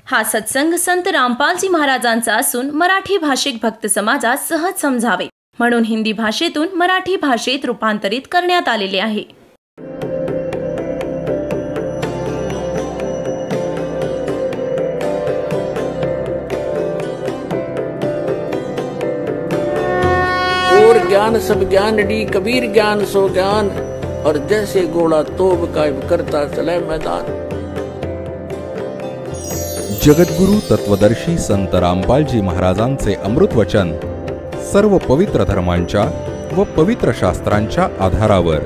हा सत्संग संत रामपालजी महाराजांचा असून मराठी भाषिक भक्त समाजास सहज समजावे म्हणून हिंदी भाषेतून मराठी भाषेत रूपांतरित करण्यात आलेले आहे. और ज्ञान सब ज्ञान डी कबीर ज्ञान सो ज्ञान और जैसे घोड़ा तोब कायम करता चले मैदान. जगद्गुरु तत्वदर्शी संत रामपालजी महाराजांचे अमृत वचन सर्व पवित्र धर्मांच्या व पवित्र शास्त्रांच्या आधारावर.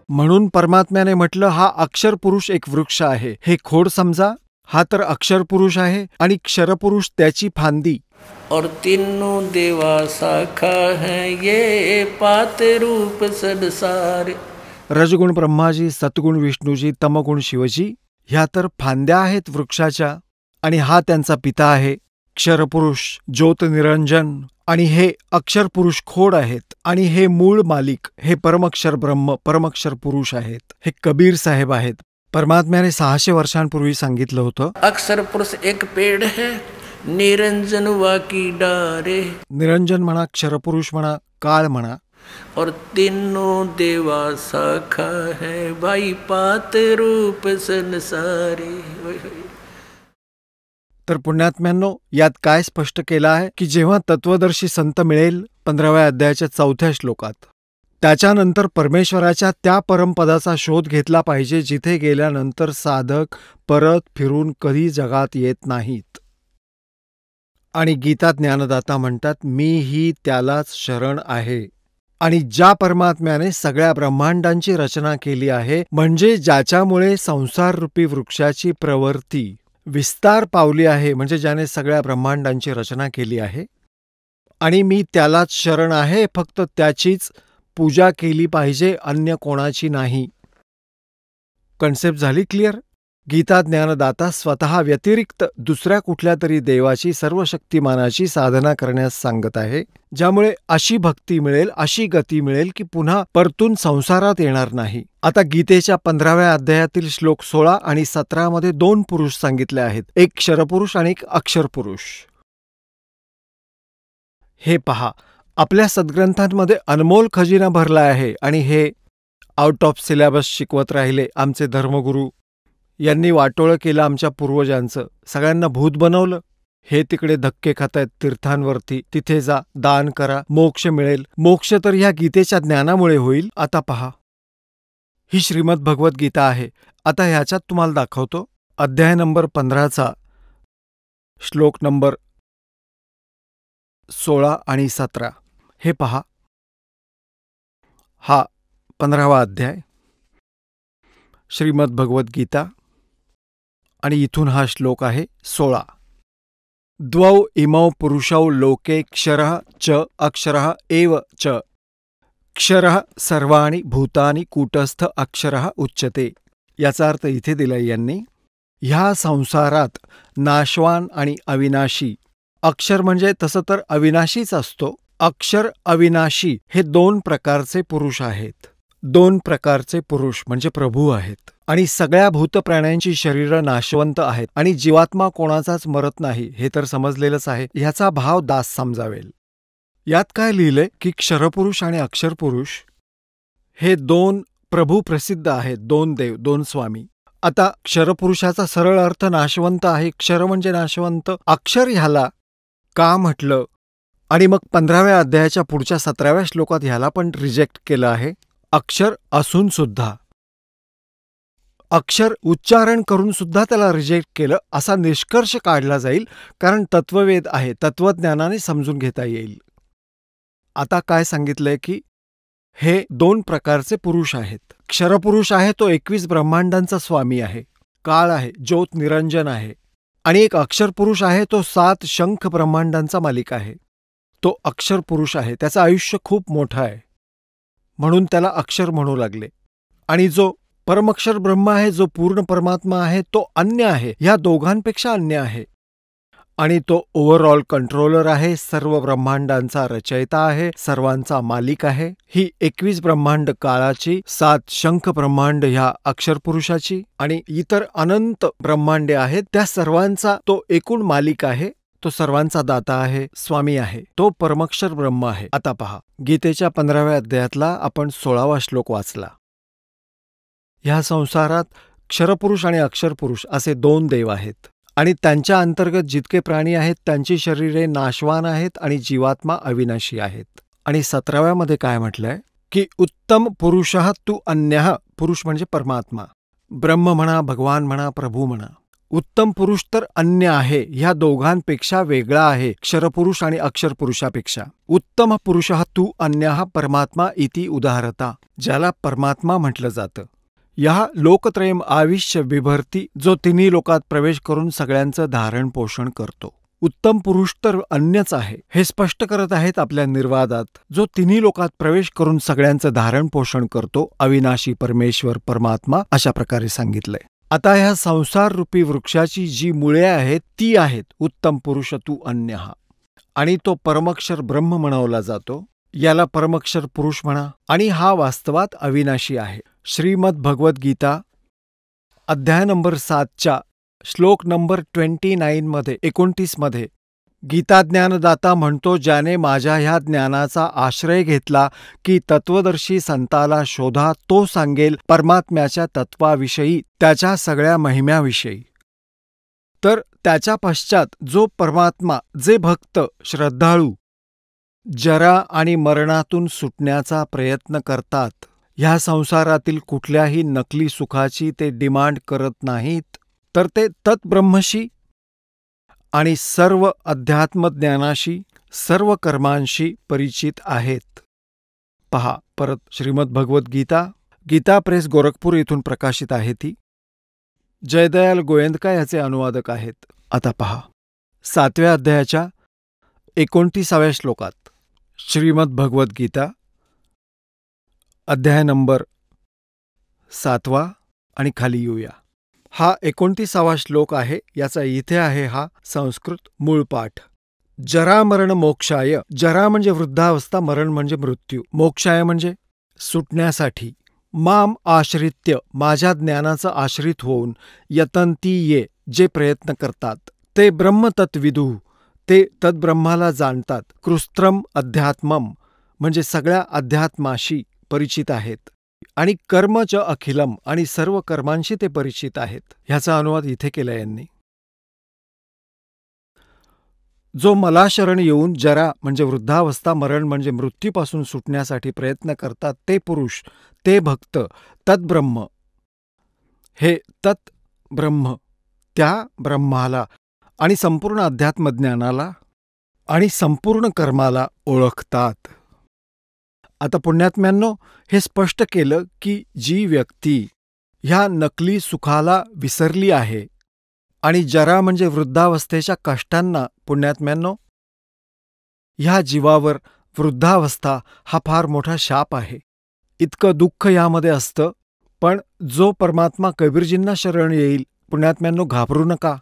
म्हणून परमात्म्याने म्हटलं, हा अक्षर पुरुष एक वृक्ष आहे. हे खोड समजा. हा तर अक्षर पुरुष आहे आणि क्षरपुरुष त्याची फांदी. और तीनों देवा शाखा है ये पात रूप संसार. रजगुण ब्रह्माजी, सतगुण विष्णूजी, तमगुण शिवजी ह्या तर फांद्या आहेत वृक्षाच्या. आणि हा त्यांचा पिता आहे क्षरपुरुष ज्योत निरंजन. आणि हे अक्षरपुरुष खोड आहेत. आणि हे मूळ मालिक हे परमक्षर ब्रह्म परमक्षर पुरुष आहेत. हे कबीर साहेब आहेत. परमात्म्याने 600 वर्षांपूर्वी सांगितलं होतं, अक्षर पुरुष एक पेड़ है निरंजन वाकी डारे. निरंजन म्हणा, क्षरपुरुष म्हणा, काळ म्हणा. और तीनों देवा शाखा है भाई पात रूप संसारे. तर पुण्यात्म्यांनो, यात काय स्पष्ट केलं आहे की जेव्हा तत्वदर्शी संत मिळेल 15व्या अध्यायाच्या 4थ्या श्लोकात, त्याच्यानंतर परमेश्वराच्या त्या परमपदाचा शोध घेतला पाहिजे जिथे गेल्यानंतर साधक परत फिरून कधी जगात येत नाहीत. आणि गीता ज्ञानदाता म्हणतात, मी ही त्यालाच शरण आहे. आणि ज्या परमात्म्याने सगळ्या ब्रह्मांडांची रचना केली आहे, म्हणजे ज्याच्यामुळे संसाररूपी वृक्षाची प्रवृत्ती विस्तार पावली आहे, म्हणजे ज्याने सगळ्या ब्रह्मांडांची रचना केली आहे. आणि मी त्यालाच शरण आहे, फक्त त्याचीच पूजा केली पाहिजे, अन्य कोणाची नाही. कन्सेप्ट झाली क्लिअर? गीता ज्ञानदाता स्वतः व्यतिरिक्त दुसऱ्या कुठल्या तरी देवाची सर्वशक्तिमानाची साधना करण्यास सांगत आहे, ज्यामुळे अशी भक्ती मिळेल, अशी गती मिळेल की पुन्हा परतून संसारात येणार नाही. आता गीतेच्या 15व्या अध्यायातील श्लोक 16 आणि 17 मध्ये 2 पुरुष सांगितले आहेत, एक क्षरपुरुष आणि एक अक्षरपुरुष. हे पहा, आपल्या सद्ग्रंथांमध्ये अनमोल खजिना भरला आहे. आणि हे आउट ऑफ सिलेबस शिकवत राहिले आमचे धर्मगुरू. यांनी वाटोळं केलं आमच्या पूर्वजांचं, सगळ्यांना भूत बनवलं. हे तिकडे धक्के खातायत तीर्थांवरती, तिथे जा, दान करा, मोक्ष मिळेल. मोक्ष तर ह्या गीतेच्या ज्ञानामुळे होईल. आता पहा, ही श्रीमद भगवत गीता आहे. आता ह्याच्यात तुम्हाला दाखवतो अध्याय नंबर 15चा श्लोक नंबर 16 आणि 17. हे पहा, हा 15वा अध्याय श्रीमद भगवत गीता. आणि इथून हा श्लोक आहे 16. द्वौ इमौ पुरुषौ लोके क्षरः च अक्षरः एव च. क्षरः सर्वाणि भूतानि कूटस्थ अक्षरः उच्यते. याचा अर्थ इथे दिलाय यांनी, ह्या संसारात नाशवान आणि अविनाशी. अक्षर म्हणजे तसं तर अविनाशीच असतो. अक्षर अविनाशी हे 2 प्रकारचे पुरुष आहेत. 2 प्रकारचे पुरुष म्हणजे प्रभू आहेत. आणि सगळ्या भूतप्राण्यांची शरीरं नाशवंत आहेत. आणि जीवात्मा कोणाचाच मरत नाही, हे तर समजलेलंच आहे. ह्याचा भाव दास समजावेल. यात काय लिहिलंय की क्षरपुरुष आणि अक्षरपुरुष हे 2 प्रभू प्रसिद्ध आहेत, 2 देव, 2 स्वामी. आता क्षरपुरुषाचा सरळ अर्थ नाशवंत आहे. क्षर म्हणजे नाशवंत. अक्षर ह्याला का म्हटलं? आणि मग 15व्या अध्यायाच्या पुढच्या 17व्या श्लोकात ह्याला पण रिजेक्ट केलं आहे. अक्षर असून सुद्धा, अक्षर उच्चारण करून सुद्धा त्याला रिजेक्ट केलं, असा निष्कर्ष काढला जाईल. कारण तत्ववेद आहे, तत्वज्ञानाने समजून घेता येईल. आता काय सांगितलंय की हे 2 प्रकारचे पुरुष आहेत. क्षरपुरुष आहे तो 21 ब्रह्मांडांचा स्वामी आहे, काळ आहे, ज्योत निरंजन आहे. आणि एक अक्षरपुरुष आहे तो 7 शंख ब्रह्मांडांचा मालिक आहे. तो अक्षरपुरुष आहे, त्याचं आयुष्य खूप मोठं आहे, म्हणून त्याला अक्षर म्हणू लागले. आणि जो परमक्षर ब्रह्म आहे, जो पूर्ण परमात्मा आहे, तो अन्य आहे, ह्या दोघांपेक्षा अन्य आहे. आणि तो ओव्हरऑल कंट्रोलर आहे, सर्व ब्रह्मांडांचा रचयिता आहे, सर्वांचा मालिक आहे. ही 21 ब्रह्मांड काळाची, 7 शंख ब्रह्मांड ह्या अक्षर पुरुषाची आणि इतर अनंत ब्रह्मांडे आहेत, त्या सर्वांचा तो एकूण मालिक आहे. तो सर्वांचा दाता आहे, स्वामी आहे, तो परमक्षर ब्रह्म आहे. आता पहा, गीतेच्या 15व्या अध्यायातला आपण 16वा श्लोक वाचला. ह्या संसारात क्षरपुरुष आणि अक्षरपुरुष असे 2 देव आहेत आणि त्यांच्या अंतर्गत जितके प्राणी आहेत त्यांची शरीरे नाशवान आहेत आणि जीवात्मा अविनाशी आहेत. आणि 17व्यामध्ये काय म्हटलंय की उत्तम पुरुषः तु अन्यः, पुरुष म्हणजे परमात्मा, ब्रह्म म्हणा, भगवान म्हणा, प्रभू म्हणा. उत्तम पुरुष तर अन्य आहे, ह्या दोघांपेक्षा वेगळा आहे, क्षरपुरुष आणि अक्षरपुरुषापेक्षा. उत्तम पुरुषः तु अन्यः परमात्मा इति उदाहरता, ज्याला परमात्मा म्हटलं जातं. या लोकत्रयम आविष्य विभर्ती, जो तिन्ही लोकात प्रवेश करून सगळ्यांचं धारण पोषण करतो. उत्तम पुरुष तर अन्यच आहे, हे स्पष्ट करत आहेत आपल्या निर्वादात. जो तिन्ही लोकात प्रवेश करून सगळ्यांचं धारण पोषण करतो, अविनाशी परमेश्वर परमात्मा, अशा प्रकारे सांगितलंय. आता ह्या संसार रूपी वृक्षाची जी मुळे आहेत ती आहेत उत्तम पुरुष तु अन्यः, आणि तो परमक्षर ब्रह्म म्हणवला जातो. याला परमक्षर पुरुष म्हणा, आणि हा वास्तवात अविनाशी आहे. श्रीमद भगवद्गीता अध्याय नंबर 7च्या श्लोक नंबर 29 मध्ये गीता ज्ञानदाता म्हणतो, ज्याने माझ्या ह्या ज्ञानाचा आश्रय घेतला की तत्वदर्शी संताला शोधा, तो सांगेल परमात्म्याच्या तत्वाविषयी, त्याच्या सगळ्या महिम्याविषयी. तर त्याच्या पश्चात जो परमात्मा, जे भक्त श्रद्धाळू जरा आणि मरणातून सुटण्याचा प्रयत्न करतात, ह्या संसारातील कुठल्याही नकली सुखाची ते डिमांड करत नाहीत, तर ते तत्ब्रह्मशी आणि सर्व अध्यात्मज्ञानाशी, सर्व कर्मांशी परिचित आहेत. पहा परत श्रीमद भगवद्गीता, गीता प्रेस गोरखपूर इथून प्रकाशित आहे ती. जयदयाल गोयंदका याचे अनुवादक आहेत. आता पहा 7व्या अध्यायाच्या 29व्या श्लोकात श्रीमद भगवद्गीता अध्याय नंबर 7 आणि खाली येऊया. हा 29वा श्लोक आहे, याचा इथे आहे हा संस्कृत मूळ पाठ. जरा मरण मोक्षाय, जरा म्हणजे वृद्धावस्था, मरण म्हणजे मृत्यू, मोक्षाय म्हणजे सुटण्यासाठी, माम आश्रित्य, माझ्या ज्ञानाचा आश्रित होऊन, यतंती ये, जे प्रयत्न करतात, ते ब्रह्मतत्विदु, ते तद्ब्रह्माला जाणतात, कृस्त्रम अध्यात्मम म्हणजे सगळ्या अध्यात्माशी परिचित आहेत, आणि कर्मच अखिलम, आणि सर्व कर्मांशी ते परिचित आहेत. ह्याचा अनुवाद इथे केला यांनी. जो मला शरण येऊन जरा म्हणजे वृद्धावस्था, मरण म्हणजे मृत्यूपासून सुटण्यासाठी प्रयत्न करतात, ते पुरुष, ते भक्त, तद्ब्रह्म, हे तत्ब्रह्म, त्या ब्रह्माला आणि संपूर्ण अध्यात्मज्ञानाला आणि संपूर्ण कर्माला ओळखतात. आता पुण्यात्म्यांनो, हे स्पष्ट केलं की जी व्यक्ती ह्या नकली सुखाला विसरली आहे आणि जरा म्हणजे वृद्धावस्थेच्या कष्टांना, पुण्यात्म्यांनो, ह्या जीवावर वृद्धावस्था हा फार मोठा शाप आहे. इतकं दुःख यामध्ये असतं. पण जो परमात्मा कबीरजींना शरण येईल, पुण्यात्म्यांनो, घाबरू नका.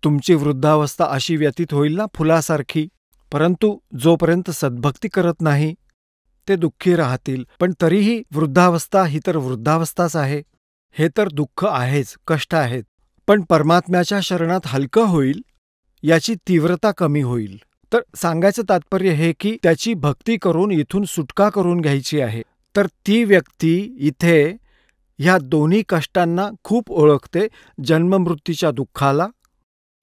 तुमची वृद्धावस्था अशी व्यतीत होईल ना फुलासारखी, परंतु जोपर्यंत सद्भक्ती करत नाही ते दुःखी राहतील. पण तरीही वृद्धावस्था ही तर वृद्धावस्थाच आहे. हे तर दुःख आहेच, कष्ट आहेत, पण परमात्म्याच्या शरणात हलकं होईल, याची तीव्रता कमी होईल. तर सांगायचं तात्पर्य हे की त्याची भक्ती करून इथून सुटका करून घ्यायची आहे. तर ती व्यक्ती इथे ह्या दोन्ही कष्टांना खूप ओळखते, जन्ममृत्यूच्या दुःखाला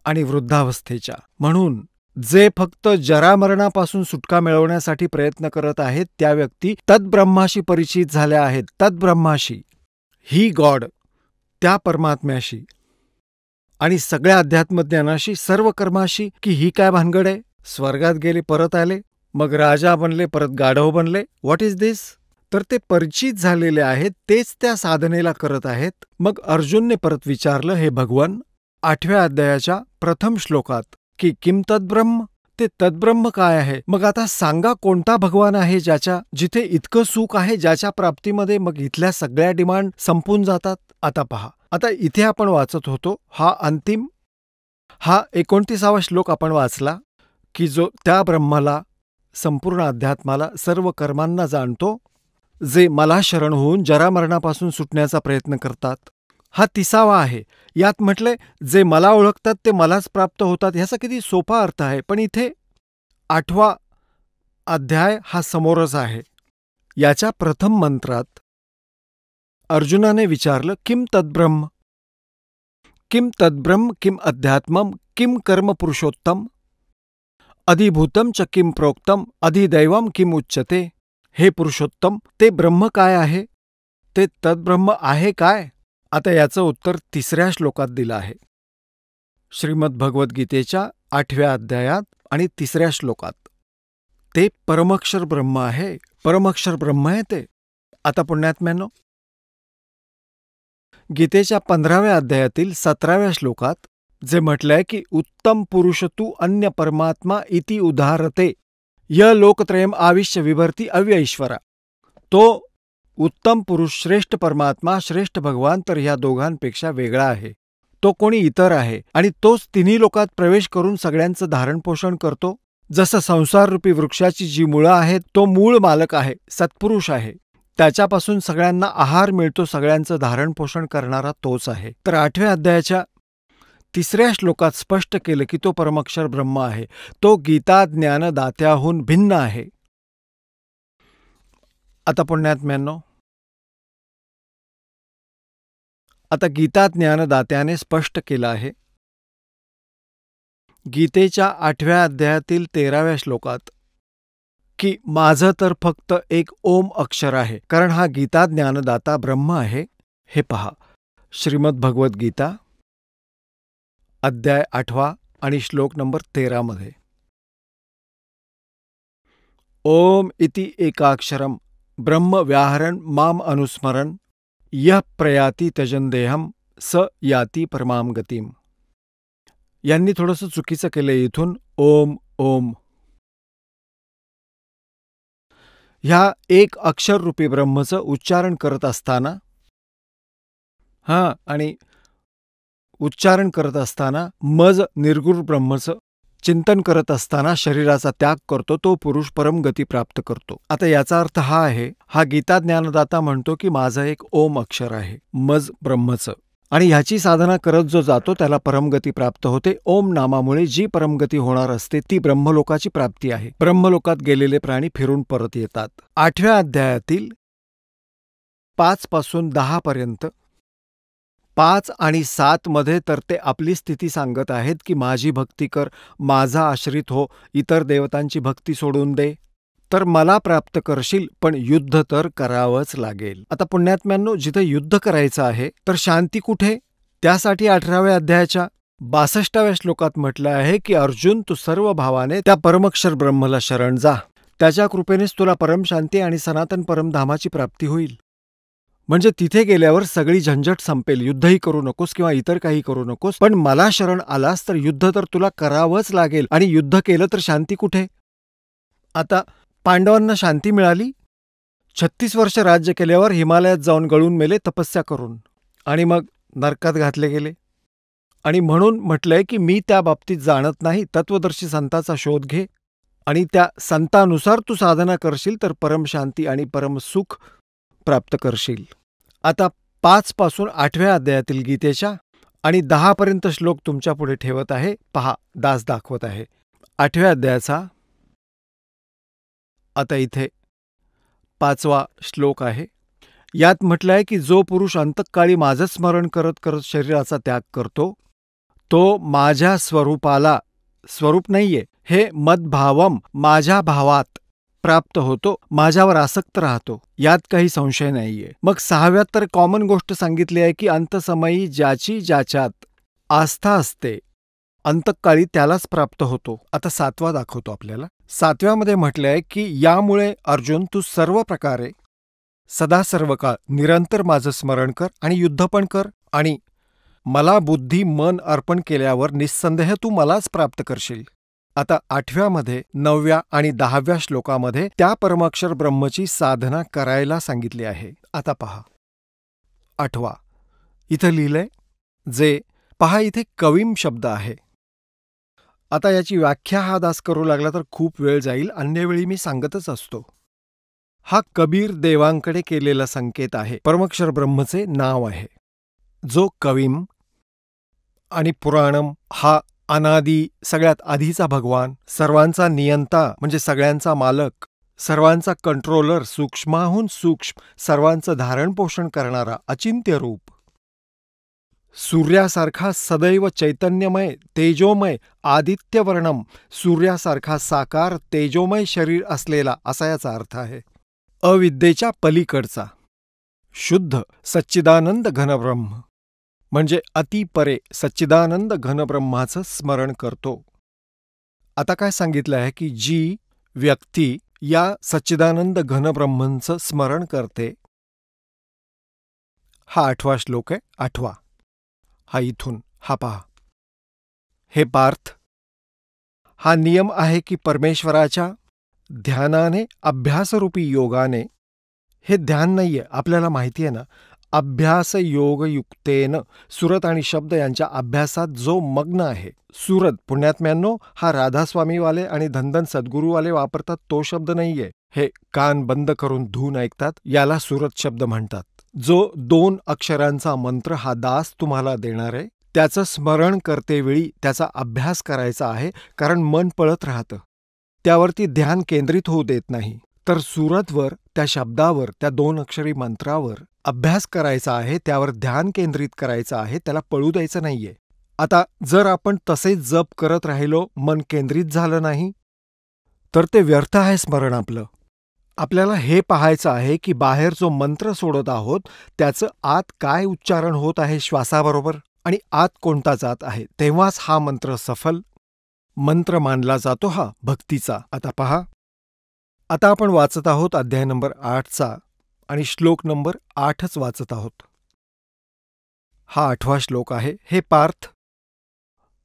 आणि वृद्धावस्थेच्या. म्हणून जे फक्त जरामरणापासून सुटका मिळवण्यासाठी प्रयत्न करत आहेत, त्या व्यक्ती तद्ब्रह्माशी परिचित झाल्या आहेत. तद्ब्रह्माशी, ही गॉड, त्या परमात्म्याशी आणि सगळ्या अध्यात्मज्ञानाशी, सर्व कर्माशी. की ही काय भानगड आहे? स्वर्गात गेले, परत आले, मग राजा बनले, परत गाढव बनले, व्हॉट इज दिस? तर ते परिचित झालेले आहेत, तेच त्या साधनेला करत आहेत. मग अर्जुनने परत विचारलं, हे भगवान, 8व्या अध्यायाच्या प्रथम श्लोकात, की किम तद्ब्रह्म, ते तद्ब्रह्म काय आहे? मग आता सांगा कोणता भगवान आहे जिथे इतकं सुख आहे, ज्याच्या प्राप्तीमध्ये मग इथल्या सगळ्या डिमांड संपून जातात. आता पहा, आता इथे आपण वाचत होतो, हा 29वा श्लोक आपण वाचला की जो त्या ब्रह्माला, संपूर्ण अध्यात्माला, सर्व कर्मांना जाणतो, जे मला शरण होऊन जरामरणापासून सुटण्याचा प्रयत्न करतात. हा 30वा आहे. यात म्हटलंय जे मला ओळखतात ते मलाच प्राप्त होतात. ह्याचा किती सोपा अर्थ आहे. पण इथे 8वा अध्याय हा समोरच आहे. याच्या प्रथम मंत्रात अर्जुनाने विचारलं, किम तद्ब्रह्म, किम तद्ब्रह्म, किम अध्यात्मम, किम कर्म पुरुषोत्तम, अधिभूतम च किम प्रोक्तम, अधिदैवम किम उच्यते. हे पुरुषोत्तम, ते ब्रह्म काय आहे? ते तद्ब्रह्म आहे काय? आता याचं उत्तर 3ऱ्या श्लोकात दिलं आहे. श्रीमद भगवद्गीतेच्या 8व्या अध्यायात आणि 3ऱ्या श्लोकात. ते परमक्षर ब्रह्म आहे. परमक्षर ब्रह्म आहे ते. आता पुण्यात्म्यांनो, गीतेच्या 15व्या अध्यायातील 17व्या श्लोकात जे म्हटलंय की उत्तम पुरुष तू अन्य परमात्मा इति उदाहरते य लोकत्रयम आविश्य विभर्ती अव्यईश्वरा. तो उत्तम पुरुष, श्रेष्ठ परमात्मा, श्रेष्ठ भगवान तर ह्या दोघांपेक्षा वेगळा आहे. तो कोणी इतर आहे आणि तोच तिन्ही लोकात प्रवेश करून सगळ्यांचं धारणपोषण करतो. जसं संसाररूपी वृक्षाची जी मुळं आहेत, तो मूळ मालक आहे, सत्पुरुष आहे. त्याच्यापासून सगळ्यांना आहार मिळतो, सगळ्यांचं धारणपोषण करणारा तोच आहे. तर 8व्या अध्यायाच्या 3ऱ्या श्लोकात स्पष्ट केलं की तो परमक्षर ब्रह्म आहे. तो गीता ज्ञानदात्याहून भिन्न आहे. आता पुण्यात्म्यांनो, आता गीता ज्ञानदात्याने स्पष्ट केलं आहे. गीतेच्या 8व्या अध्यायातील 13व्या श्लोकात की माझं तर फक्त एक ओम अक्षर आहे, कारण हा गीता ज्ञानदाता ब्रह्म आहे. हे पहा, श्रीमद भगवद्गीता अध्याय 8वा आणि श्लोक नंबर 13 मध्ये. ओम इति एकाक्षरम ब्रह्म व्याहरण माम अनुस्मरण यः प्रयाति त्यजन्देहम स याति परमाम गतिम. यांनी थोडंसं चुकीचं केलंय इथून. ओम ओम ह्या एक अक्षर रूपी ब्रह्मचं उच्चारण करत असताना आणि उच्चारण करत असताना मज निर्गुण ब्रह्मचं चिंतन करत असताना शरीराचा त्याग करतो तो पुरुष परमगती प्राप्त करतो. आता याचा अर्थ हा आहे, हा गीता ज्ञानदाता म्हणतो की माझं एक ओम अक्षर आहे, मज ब्रह्मचं, आणि ह्याची साधना करत जो जातो त्याला परमगती प्राप्त होते. ओम नामामुळे जी परमगती होणार असते ती ब्रह्मलोकाची प्राप्ती आहे. ब्रह्मलोकात गेलेले प्राणी फिरून परत येतात. 8व्या अध्यायातील 5 पासून 10 पर्यंत, 5 आणि 7 मध्ये तर ते आपली स्थिती सांगत आहेत की माझी भक्ती कर, माझा आश्रित हो, इतर देवतांची भक्ती सोडून दे, तर मला प्राप्त करशील, पण युद्ध तर करावंच लागेल. आता पुण्यात्म्यांनो, जिथे युद्ध करायचं आहे तर शांती कुठे? त्यासाठी 18व्या अध्यायाच्या 62व्या श्लोकात म्हटलं आहे की अर्जुन, तू सर्व भावाने त्या परमक्षर ब्रह्मला शरण जा. त्याच्या कृपेनेच तुला परमशांती आणि सनातन परमधामाची प्राप्ती होईल. म्हणजे तिथे गेल्यावर सगळी झंझट संपेल. युद्धही करू नकोस किंवा इतर काही करू नकोस, पण मला शरण आलास तर युद्ध तर तुला करावंच लागेल, आणि युद्ध केलं तर शांती कुठे? आता पांडवांना शांती मिळाली. 36 वर्ष राज्य केल्यावर हिमालयात जाऊन गळून मेले तपस्या करून, आणि मग नरकात घातले गेले. आणि म्हणून म्हटलंय की मी त्या बाबतीत जाणत नाही. तत्वदर्शी संताचा शोध घे आणि त्या संतानुसार तू साधना करशील तर परमशांती आणि परमसुख प्राप्त करशील. आता 5 पासून 8व्या अध्यायातील गीतेच्या आणि 10 पर्यंत श्लोक तुमच्या पुढे ठेवत आहे. पहा, दास दाखवत आहे 8व्या अध्यायाचा. आता इथे 5वा श्लोक आहे. यात म्हटलंय की जो पुरुष अंतकाळी माझं स्मरण करत करत शरीराचा त्याग करतो तो माझ्या स्वरूपाला, स्वरूप नाहीये, हे मद्भावम, माझ्या भावात प्राप्त होतो, माझ्यावर आसक्त राहतो. यात काही संशय नाहीये. मग 6व्यात तर कॉमन गोष्ट सांगितली आहे की अंतसमयी ज्याची ज्याच्यात आस्था असते अंतकाळी त्यालाच प्राप्त होतो. आता 7वा दाखवतो आपल्याला. 7व्यामध्ये म्हटलंय की यामुळे अर्जुन, तू सर्व प्रकारे सदा सर्व काळ निरंतर माझं स्मरण कर आणि युद्ध पण कर, आणि मला बुद्धी मन अर्पण केल्यावर निस्संदेह तू मलाच प्राप्त करशील. आता 8व्यामध्ये 9व्या आणि 10व्या श्लोकामध्ये त्या परमाक्षर ब्रह्मची साधना करायला सांगितली आहे. आता पहा 8वा. इथं लिहिलंय जे पहा, इथे कवीम शब्द आहे. आता याची व्याख्या हा दास करू लागला तर खूप वेळ जाईल, अन्य वेळी मी सांगतच असतो. हा कबीर देवांकडे केलेला संकेत आहे. परमक्षर ब्रह्मचे नाव आहे. जो कवीम आणि पुराणम हा अनादी सगळ्यात आधीचा भगवान, सर्वांचा नियंता म्हणजे सगळ्यांचा मालक, सर्वांचा कंट्रोलर, सूक्ष्माहून सूक्ष्म सर्वांचं धारण पोषण करणारा अचिंत्य रूप, सूर्यासारखा सदैव चैतन्यमय तेजोमय आदित्यवर्णम, सूर्यासारखा साकार तेजोमय शरीर असलेला असा याचा अर्थ आहे. अविद्येच्या पलीकडचा शुद्ध सच्चिदानंद घनब्रह्म म्हणजे अतिपरे सच्चिदानंद घनब्रह्माचं स्मरण करतो. आता काय सांगितलं आहे की जी व्यक्ती या सच्चिदानंद घनब्रह्मांचं स्मरण करते, हा 8वा श्लोक आहे. 8वा हा इथून हा पहा. हे पार्थ, हा नियम आहे की परमेश्वराच्या ध्यानाने अभ्यासरूपी योगाने, हे ध्यान नाहीये आपल्याला माहिती आहे ना, अभ्यास योगयुक्तेनं सुरत आणि शब्द यांच्या अभ्यासात जो मग्न आहे. सुरत पुण्यात्म्यांनो हा राधास्वामीवाले आणि धनधन सद्गुरूवाले वापरतात तो शब्द नाहीये. हे कान बंद करून धून ऐकतात याला सुरत शब्द म्हणतात. जो 2 अक्षरांचा मंत्र हा दास तुम्हाला देणार आहे त्याचं स्मरण करतेवेळी त्याचा अभ्यास करायचा आहे, कारण मन पळत राहतं, त्यावरती ध्यान केंद्रित होऊ देत नाही. तर सुरतवर, त्या शब्दावर, त्या 2 अक्षरी मंत्रावर अभ्यास करायचा आहे, त्यावर ध्यान केंद्रित करायचं आहे, त्याला पळू द्यायचं नाहीये. आता जर आपण तसेच जप करत राहिलो, मन केंद्रित झालं नाही, तर ते व्यर्थ आहे स्मरण आपलं. आपल्याला हे पाहायचं आहे की बाहेर जो मंत्र सोडत आहोत त्याचं आत काय उच्चारण होत आहे श्वासाबरोबर आणि आत कोणता जात आहे, तेव्हाच हा मंत्र सफल मंत्र मानला जातो, हा भक्तीचा. आता पहा, आता आपण वाचत आहोत अध्याय नंबर 8चा आणि श्लोक नंबर 8च वाचत आहोत. हा 8वा श्लोक आहे. हे पार्थ,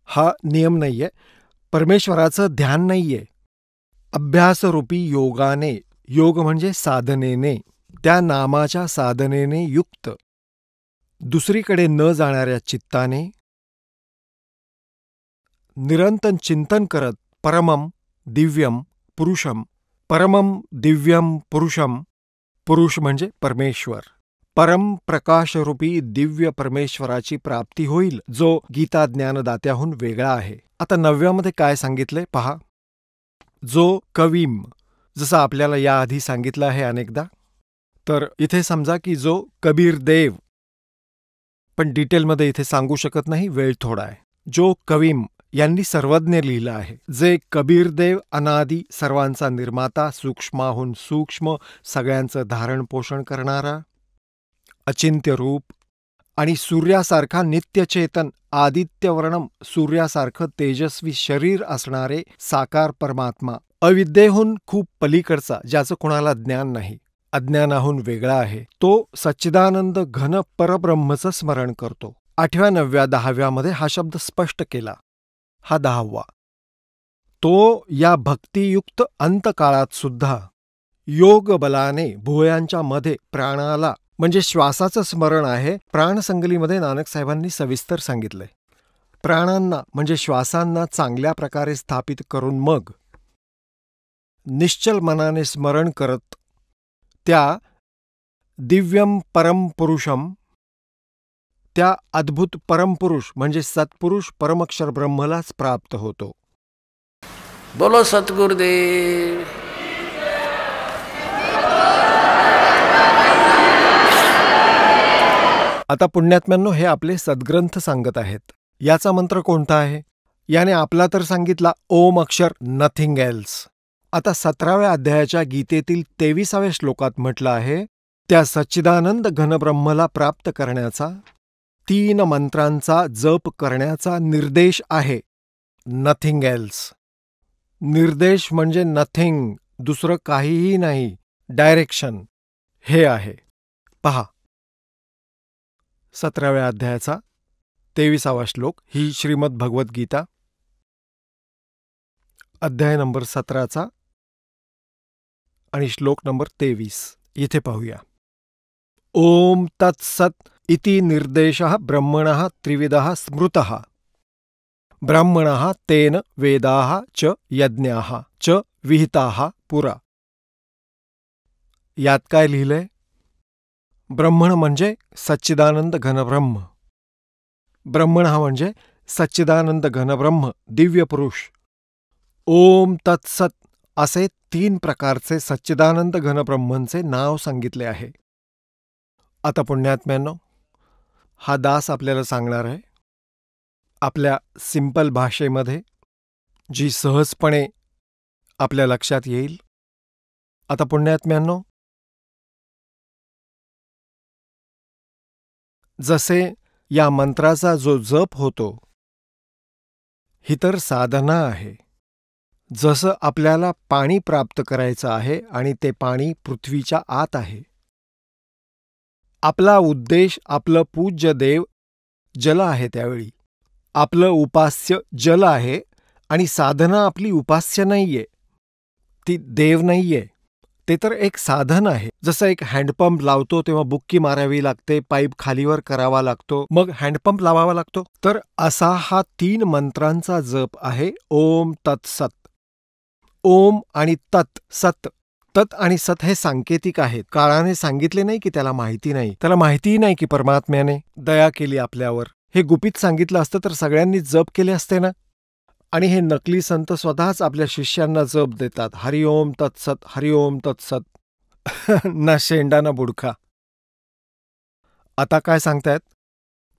हा नियम नाहीये, परमेश्वराचं ध्यान नाहीये. अभ्यासरूपी योगाने, योग म्हणजे साधनेने, त्या नामाच्या साधनेने युक्त, दुसरीकडे न जाणाऱ्या चित्ताने, निरंतर चिंतन करत परमम दिव्यम पुरुषम, परमम दिव्यम पुरुषम, पुरुष म्हणजे परमेश्वर, परम प्रकाशरूपी दिव्य परमेश्वराची प्राप्ती होईल, जो गीता ज्ञानदात्याहून वेगळा आहे. आता 9व्यामध्ये काय सांगितलंय पहा. जो कवीम, जसं आपल्याला याआधी सांगितलं आहे अनेकदा, तर इथे समजा की जो कबीर देव, पण डिटेलमध्ये इथे सांगू शकत नाही, वेळ थोडा आहे. जो कवीम यांनी सर्वज्ञ लिहिलं आहे, जे कबीर देव अनादी सर्वांचा निर्माता, सूक्ष्माहून सूक्ष्म सगळ्यांचं धारण पोषण करणारा, अचिंत्य रूप आणि सूर्यासारखा नित्यचेतन आदित्यवर्णम, सूर्यासारखं तेजस्वी शरीर असणारे साकार परमात्मा, अविद्येहून खूप पलीकडचा, ज्याचं कोणाला ज्ञान नाही, अज्ञानाहून वेगळा आहे, तो सच्चिदानंद घन परब्रह्मचं स्मरण करतो. 8व्या 9व्या 10व्यामध्ये हा शब्द स्पष्ट केला. हा 10वा. तो या भक्तियुक्त अंतकाळात सुद्धा योग बलाने भुवयांच्या मध्ये प्राणाला म्हणजे श्वासाचं स्मरण आहे. प्राणसंगलीमध्ये नानक साहेबांनी सविस्तर सांगितलंय. प्राणांना म्हणजे श्वासांना चांगल्या प्रकारे स्थापित करून मग निश्चल मनाने स्मरण करत त्या दिव्यम परमपुरुषम, त्या अद्भुत परमपुरुष म्हणजे सत्पुरुष परमक्षर ब्रह्मलाच प्राप्त होतो. बोलो सतगुरुदेव. आता पुण्यात्म्यांनो, हे आपले सद्ग्रंथ सांगत आहेत. याचा मंत्र कोणता आहे? याने आपला तर सांगितला ओम अक्षर, नथिंग एल्स. आता 17व्या अध्यायाच्या गीतेतील 23व्या श्लोकात म्हटलं आहे, त्या सच्चिदानंद घनब्रह्मला प्राप्त करण्याचा 3 मंत्रांचा जप करण्याचा निर्देश आहे. Nothing else. निर्देश म्हणजे नथिंग, दुसरं काहीही नाही, डायरेक्शन हे आहे. पहा 17व्या अध्यायाचा 23वा श्लोक. ही श्रीमद भगवद्गीता अध्याय नंबर 17चा आणि श्लोक नंबर 23. इथे पाहूया. ओम तत्सत इति निर्देशः ब्रह्मणः त्रिविधः स्मृतः. ब्राह्मणः तेन वेदाः च यज्ञाः च विहिताः पुरा. यात काय लिहिलंय? ब्रह्मण म्हणजे सच्चिदानंद घनब्रह्म. ब्रह्मण हा म्हणजे सच्चिदानंद घनब्रह्म, दिव्य पुरुष. ओम तत्सत असे 3 प्रकारचे सच्चिदानंद घनब्रह्मंचे नाव सांगितले आहे. आता पुण्यात्म्यांनो, हा दास आपल्याला सांगणार आहे आपल्या सिंपल भाषेमध्ये, जी सहजपणे आपल्या लक्षात येईल. आता पुण्यात्म्यांनो, जसे या मंत्राचा जो जप होतो ही तर साधना आहे. जसं आपल्याला पाणी प्राप्त करायचं आहे आणि ते पाणी पृथ्वीच्या आत आहे. आपला उद्देश आपलं पूज्य देव जल आहे, त्यावेळी आपलं उपास्य जल आहे आणि साधना आपली उपास्य नाहीये, ती देव नाहीये, ते तर एक साधन आहे. जसं एक हँडपंप लावतो तेव्हा बुक्की मारावी लागते, पाईप खालीवर करावा लागतो, मग हँडपंप लावावा लागतो. तर असा हा 3 मंत्रांचा जप आहे ओम तत्सत. ओम आणि तत्, सत. तत् आणि सत हे सांकेतिक आहेत. काळाने सांगितले नाही की त्याला माहिती नाही, त्याला माहितीही नाही की परमात्म्याने दया केली आपल्यावर. हे गुपित सांगितलं असतं तर सगळ्यांनी जप केले असते ना. आणि हे नकली संत स्वतःच आपल्या शिष्यांना जप देतात, हरिओम तत्सत, हरिओम तत्सत. ना शेंडा ना बुडखा. आता काय सांगतायत?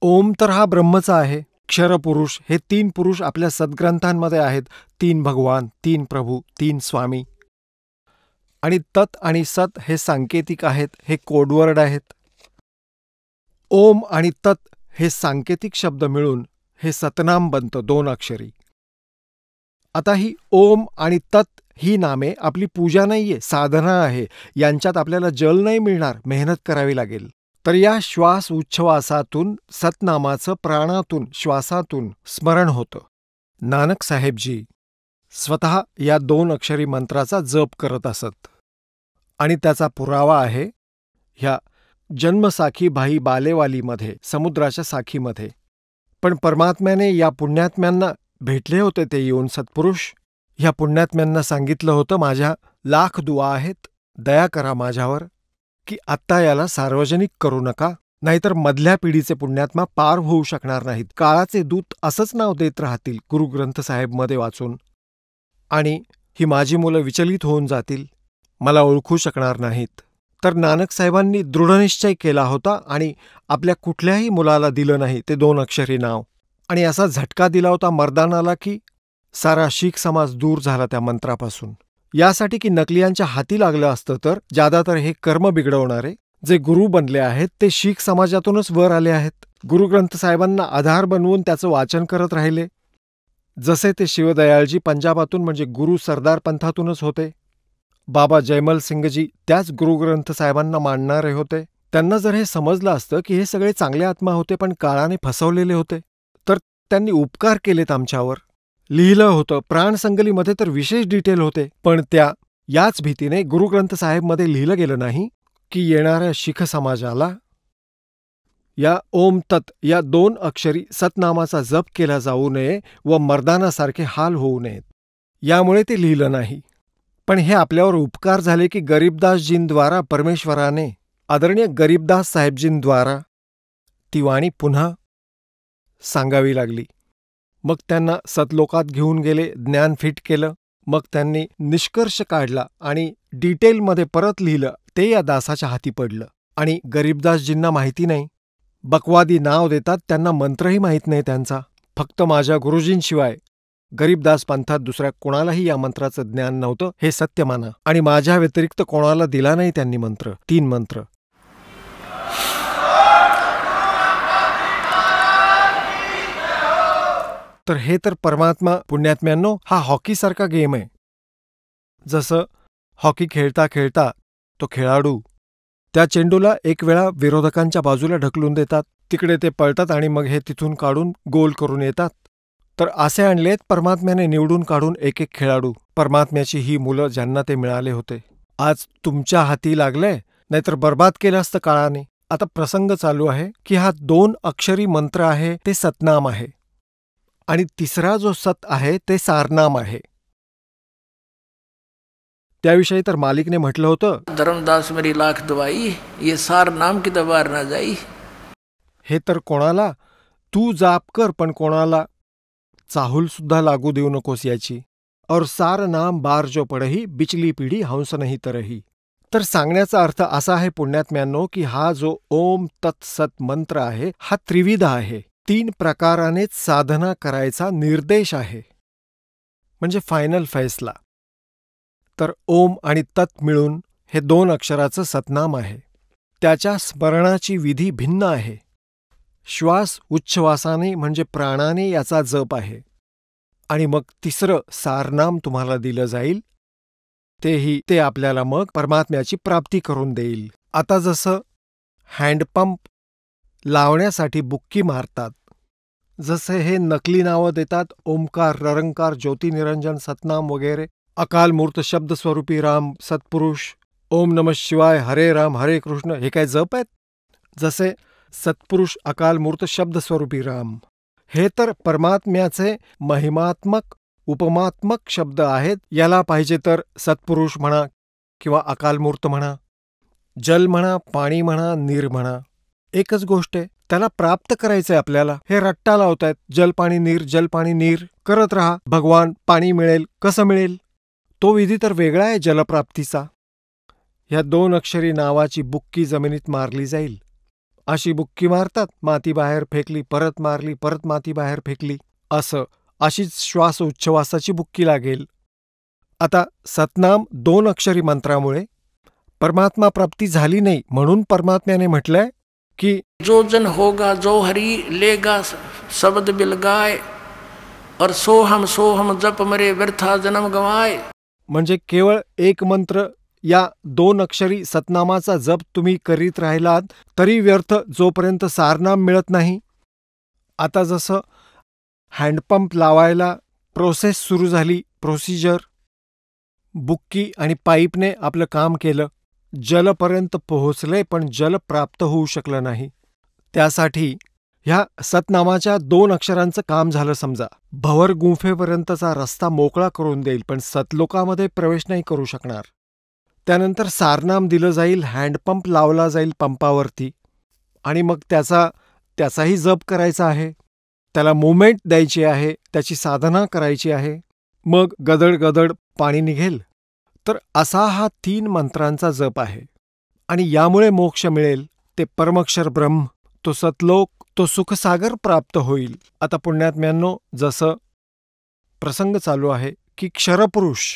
ओम तर हा ब्रह्मचा आहे, क्षरपुरुष. हे 3 पुरुष आपल्या सद्ग्रंथांमध्ये आहेत. 3 भगवान, 3 प्रभू, 3 स्वामी. आणि तत् आणि सत हे सांकेतिक आहेत, हे कोडवर्ड आहेत. ओम आणि तत् हे सांकेतिक शब्द मिळून हे सतनाम बनतं, 2 अक्षरी. आता ही ओम आणि तत् ही नामे आपली पूजा नाहीये, साधना आहे. यांच्यात आपल्याला जल नाही मिळणार, मेहनत करावी लागेल. तर या श्वास उच्छ्वासातून सतनामाचं प्राणातून, श्वासातून स्मरण होतं. नानक साहेबजी स्वतः या 2 अक्षरी मंत्राचा जप करत असत. आणि त्याचा पुरावा आहे ह्या जन्मसाखी भाई बालेवालीमध्ये, समुद्राच्या साखीमध्ये. पण परमात्म्याने या पुण्यात्म्यांना भेटले होते, ते येऊन सत्पुरुष. ह्या पुण्यात्म्यांना सांगितलं होतं, माझ्या लाख दुआ आहेत, दया करा माझ्यावर, की आत्ता याला सार्वजनिक करू नका, नाहीतर मधल्या पिढीचे पुण्यात्मा पार होऊ शकणार नाहीत. काळाचे दूत असंच नाव देत राहतील गुरुग्रंथ साहेबमध्ये वाचून, आणि ही माझी मुलं विचलित होऊन जातील, मला ओळखू शकणार नाहीत. तर नानक साहेबांनी दृढनिश्चय केला होता आणि आपल्या कुठल्याही मुलाला दिलं नाही ते 2 अक्षरी नाव. आणि असा झटका दिला होता मर्दानाला की सारा शीख समाज दूर झाला त्या मंत्रापासून. यासाठी की नकलियांच्या हाती लागलं असतं तर ज्यादातर हे कर्म बिघडवणारे जे गुरु बनले आहेत ते शीख समाजातूनच वर आले आहेत. गुरुग्रंथ साहेबांना आधार बनवून त्याचं वाचन करत राहिले. जसे ते शिवदयाळजी पंजाबातून म्हणजे गुरु सरदार पंथातूनच होते. बाबा जयमल सिंगजी त्याच गुरुग्रंथ साहेबांना मानणारे होते. त्यांना जर हे समजलं असतं की हे सगळे चांगले आत्मा होते पण काळाने फसवलेले होते, तर त्यांनी उपकार केलेत आमच्यावर. लिहिलं होतं प्राणसंगलीमध्ये तर विशेष डिटेल होते, पण याच भीतीने गुरुग्रंथ साहेबमध्ये लिहिलं गेलं नाही की येणाऱ्या शीख समाजाला या ओम तत् या 2 अक्षरी सतनामाचा जप केला जाऊ नये व मर्दानासारखे हाल होऊ नयेत. यामुळे ते लिहिलं नाही. पण हे आपल्यावर उपकार झाले की गरीबदासजींद्वारा परमेश्वराने आदरणीय गरीबदास साहेबजींद्वारा ती वाणी पुन्हा सांगावी लागली. मग त्यांना सतलोकात घेऊन गेले, ज्ञान फिट केलं. मग त्यांनी निष्कर्ष काढला आणि डिटेलमध्ये परत लिहिलं. ते या दासाच्या हाती पडलं. आणि गरीबदासजींना माहिती नाही, बकवादी नाव देतात, त्यांना मंत्रही माहीत नाही त्यांचा. फक्त माझ्या गुरुजींशिवाय गरीबदास पंथात दुसऱ्या कोणालाही या मंत्राचं ज्ञान नव्हतं, हे सत्य माना. आणि माझ्या व्यतिरिक्त कोणाला दिला नाही त्यांनी मंत्र, 3 मंत्र. तर हे तर परमात्मा पुण्यात्म्यांनो हा हॉकीसारखा गेम आहे. जसं हॉकी खेळता खेळता तो खेळाडू त्या चेंडूला एक वेळा विरोधकांच्या बाजूला ढकलून देतात, तिकडे ते पळतात आणि मग हे तिथून काढून गोल करून येतात. तर असे आणलेत परमात्म्याने निवडून काढून एक एक खेळाडू, परमात्म्याची ही मुलं ज्यांना ते मिळाले होते. आज तुमच्या हाती लागलंय, नाहीतर बर्बाद केलं असतं काळाने. आता प्रसंग चालू आहे की हा 2 अक्षरी मंत्र आहे, ते सतनाम आहे. आणि तिसरा जो सत आहे ते सारनाम आहे. त्याविषयी तर मालिकने म्हटलं होतं, धर्मदास मेरी लाख दवाई, ये सार नाम की दबार ना जाई. हे तर कोणाला तू जाप कर, पण कोणाला चाहूल सुद्धा लागू देऊ नकोस याची. और सार नाम बार जो पडही, बिचली पिढी हंस नाही तरही. तर सांगण्याचा अर्थ असा आहे पुण्यात्म्यांनो, की हा जो ओम तत्सत मंत्र आहे हा त्रिविध आहे. 3 प्रकारानेच साधना करायचा निर्देश आहे, म्हणजे फायनल फैसला. तर ओम आणि तत् मिळून हे 2 अक्षराचं सतनाम आहे. त्याच्या स्मरणाची विधी भिन्न आहे. श्वास उच्छ्वासाने म्हणजे प्राणाने याचा जप आहे. आणि मग तिसरं सारनाम तुम्हाला दिलं जाईल, ते आपल्याला मग परमात्म्याची प्राप्ती करून देईल. आता जसं हँडपंप लावण्यासाठी बुक्की मारतात, जसे हे नकली नावं देतात, ओमकार, ररंकार, ज्योतिनिरंजन, सतनाम वगैरे, अकाल मूर्त शब्द स्वरूपी राम, सत्पुरुष, ओम नमः शिवाय, हरे राम हरे कृष्ण, हे काय जप आहेत? जसे सत्पुरुष, अकाल मूर्त शब्द स्वरूपी राम, हे तर परमात्म्याचे महिमात्मक उपमात्मक शब्द आहेत. याला पाहिजे तर सत्पुरुष म्हणा किंवा अकालमूर्त म्हणा, जल म्हणा, पाणी म्हणा, नीर म्हणा, एकच गोष्ट आहे. त्याला प्राप्त करायचंय आपल्याला. हे रट्टा लावतायत, जल पाणी नीर, जल पाणी नीर करत राहा, भगवान पाणी मिळेल. कसं मिळेल? तो विधी तर वेगळा आहे जलप्राप्तीचा. ह्या 2 अक्षरी नावाची बुक्की जमिनीत मारली जाईल. अशी बुक्की मारतात, माती बाहेर फेकली, परत मारली, परत माती बाहेर फेकली, अशीच श्वास उच्छ्वासाची बुक्की लागेल. आता सतनाम 2 अक्षरी मंत्रामुळे परमात्मा प्राप्ती झाली नाही, म्हणून परमात्म्याने म्हटलंय की जो जन होगा जो हरी लेगा शब्द बिलगाए, और सोहम जप मरे व्यर्था जन्म गवाए. म्हणजे केवळ एक मंत्र या 2 अक्षरी सतनामाचा जप तुम्ही करीत राहिलात तरी व्यर्थ, जोपर्यंत सारनाम मिळत नाही. आता जसं हँडपंप लावायला प्रोसेस सुरू झाली, प्रोसिजर, बुक्की आणि पाईपने आपलं काम केलं, जलपर्यंत पोहोचले, पण जल प्राप्त होऊ शकलं नाही. त्यासाठी ह्या सतनामाच्या 2 अक्षरांचं काम झालं समजा. भवर गुंफेपर्यंतचा रस्ता मोकळा करून देईल, पण सतलोकामध्ये प्रवेश नाही करू शकणार. त्यानंतर सारनाम दिलं जाईल, हँडपंप लावला जाईल पंपावरती, आणि मग त्याचाही जप करायचा आहे, त्याला मुवमेंट द्यायची आहे, त्याची साधना करायची आहे. मग गदड गदड पाणी निघेल. तर असा हा 3 मंत्रांचा जप आहे. आणि यामुळे मोक्ष मिळेल, ते परमक्षर ब्रह्म, तो सतलोक, तो सुखसागर प्राप्त होईल. आता पुण्यात्म्यांनो, जसं प्रसंग चालू आहे की क्षरपुरुष,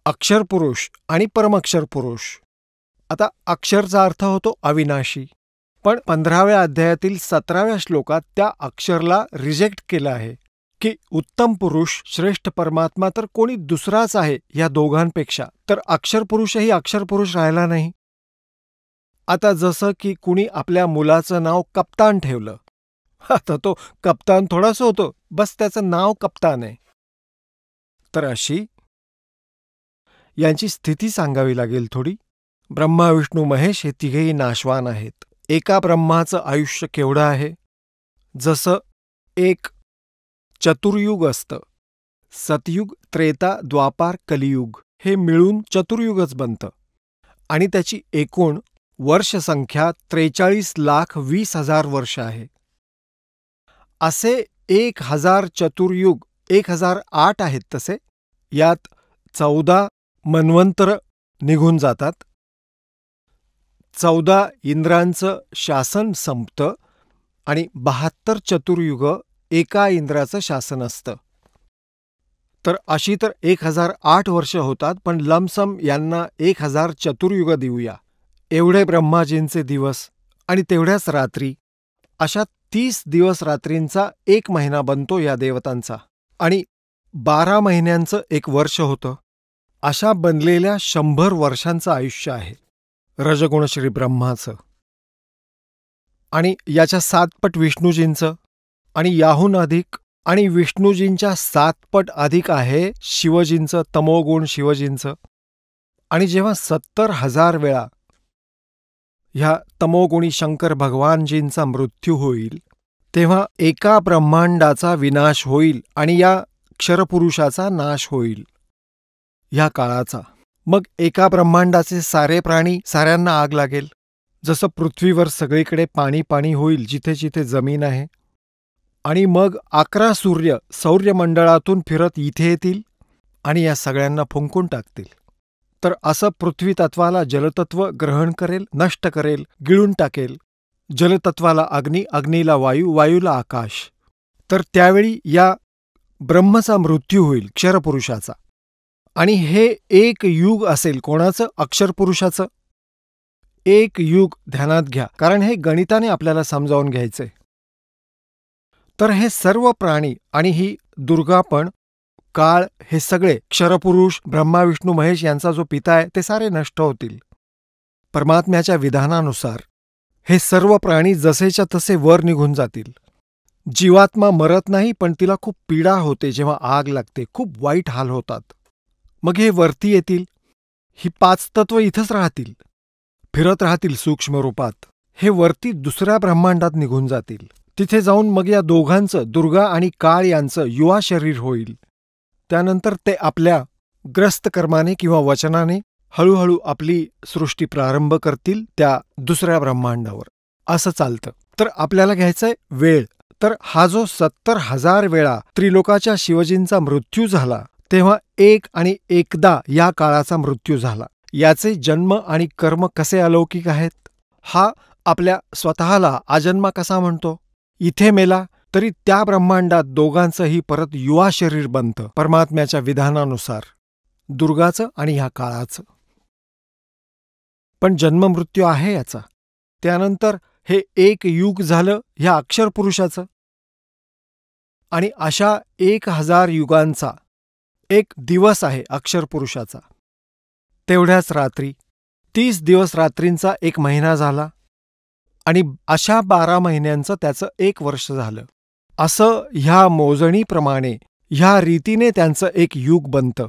अक्षरपुरुष आणि परमक्षर पुरुष. आता अक्षरचा अर्थ होतो अविनाशी, पण 15व्या अध्यायातील 17व्या श्लोकात त्या अक्षरला रिजेक्ट केलं आहे की उत्तम पुरुष, श्रेष्ठ परमात्मा तर कोणी दुसराच आहे या दोघांपेक्षा. तर अक्षरपुरुषही अक्षरपुरुष राहिला नाही. आता जसं की कुणी आपल्या मुलाचं नाव कप्तान ठेवलं, आता तो कप्तान थोडाच होतो, बस त्याचं नाव कप्तान आहे. तर अशी यांची स्थिती सांगावी लागेल थोडी. ब्रह्मा विष्णू महेश हे तिघेही नाशवान आहेत. एका ब्रह्माचं आयुष्य केवढं आहे? जसं एक चतुर्युग असतं, सतयुग, त्रेता, द्वापार, कलियुग हे मिळून चतुर्युगच बनतं. आणि त्याची एकूण वर्षसंख्या 43,20,000 वर्ष आहे. असे 1,000 चतुर्युग 1,008 आहेत. तसे यात 14 मन्वंतर निघून जातात. 14 इंद्रांचं शासन संपतं आणि 72 चतुर्युग एका इंद्राचं शासन असतं. तर अशी तर 1,008 वर्ष होतात, पण लमसम यांना 1,000 चतुर्युग देऊया. एवढे ब्रह्माजींचे दिवस आणि तेवढ्याच रात्री, अशा 30 दिवस रात्रींचा 1 महिना बनतो या देवतांचा. आणि 12 महिन्यांचं 1 वर्ष होतं. अशा बनलेल्या 100 वर्षांचं आयुष्य आहे रजगुण श्री ब्रह्माचं. आणि याच्या 7 पट विष्णूजींचं, आणि याहून अधिक, आणि विष्णूजींच्या 7 पट अधिक आहे शिवजींचं, तमोगुण शिवजींचं. आणि जेव्हा 70,000 वेळा ह्या तमोगुणी शंकर भगवानजींचा मृत्यू होईल, तेव्हा एका ब्रह्मांडाचा विनाश होईल आणि या क्षरपुरुषाचा नाश होईल ह्या काळाचा. मग एका ब्रह्मांडाचे सारे प्राणी, साऱ्यांना आग लागेल. जसं पृथ्वीवर सगळीकडे पाणी पाणी होईल जिथे जिथे जमीन आहे. आणि मग 11 सूर्य सौर्यमंडळातून फिरत इथे येतील आणि या सगळ्यांना फुंकून टाकतील. तर असं पृथ्वी तत्वाला जलतत्व ग्रहण करेल, नष्ट करेल, गिळून टाकेल. जलतत्वाला अग्नी, अग्नीला वायू, वायूला आकाश. तर त्यावेळी या ब्रह्मचा मृत्यू होईल, क्षरपुरुषाचा. आणि हे एक युग असेल. कोणाचं? अक्षरपुरुषाचं. एक युग ध्यानात घ्या, कारण हे गणिताने आपल्याला समजावून घ्यायचंय. तर हे सर्व प्राणी आणि ही दुर्गा पण, काळ, हे सगळे क्षरपुरुष, ब्रह्मा विष्णू महेश यांचा जो पिता आहे ते सारे नष्ट होतील. परमात्म्याच्या विधानानुसार हे सर्व प्राणी जसेच्या तसे वर निघून जातील. जीवात्मा मरत नाही, पण तिला खूप पीडा होते जेव्हा आग लागते. खूप वाईट हाल होतात. मग हे वरती येतील. ही 5 तत्व इथंच राहतील, फिरत राहतील सूक्ष्म रूपात. हे वरती दुसऱ्या ब्रह्मांडात निघून जातील. तिथे जाऊन मग या दोघांचं, दुर्गा आणि काळ यांचं युवा शरीर होईल. त्यानंतर ते आपल्या ग्रस्त कर्माने किंवा वचनाने हळूहळू आपली सृष्टी प्रारंभ करतील त्या दुसऱ्या ब्रह्मांडावर. असं चालतं. तर आपल्याला घ्यायचंय वेळ. तर हा जो 70,000 वेळा त्रिलोकाच्या शिवजींचा मृत्यू झाला, तेव्हा एक आणि एकदा या काळाचा मृत्यू झाला. याचे जन्म आणि कर्म कसे अलौकिक आहेत. हा आपल्या स्वतःला आजन्मा कसा म्हणतो. इथे मेला तरी त्या ब्रह्मांडात दोघांचंही परत युवा शरीर बनतं परमात्म्याच्या विधानानुसार, दुर्गाचं आणि ह्या काळाचं. पण जन्ममृत्यू आहे याचा. त्यानंतर हे एक युग झालं ह्या अक्षरपुरुषाचं. आणि अशा 1000 युगांचा एक दिवस आहे अक्षरपुरुषाचा. तेवढ्याच रात्री 30 दिवस रात्रींचा 1 महिना झाला. आणि अशा 12 महिन्यांचं त्याचं 1 वर्ष झालं. असं ह्या मोजणीप्रमाणे, ह्या रीतीने त्यांचं एक युग बनतं.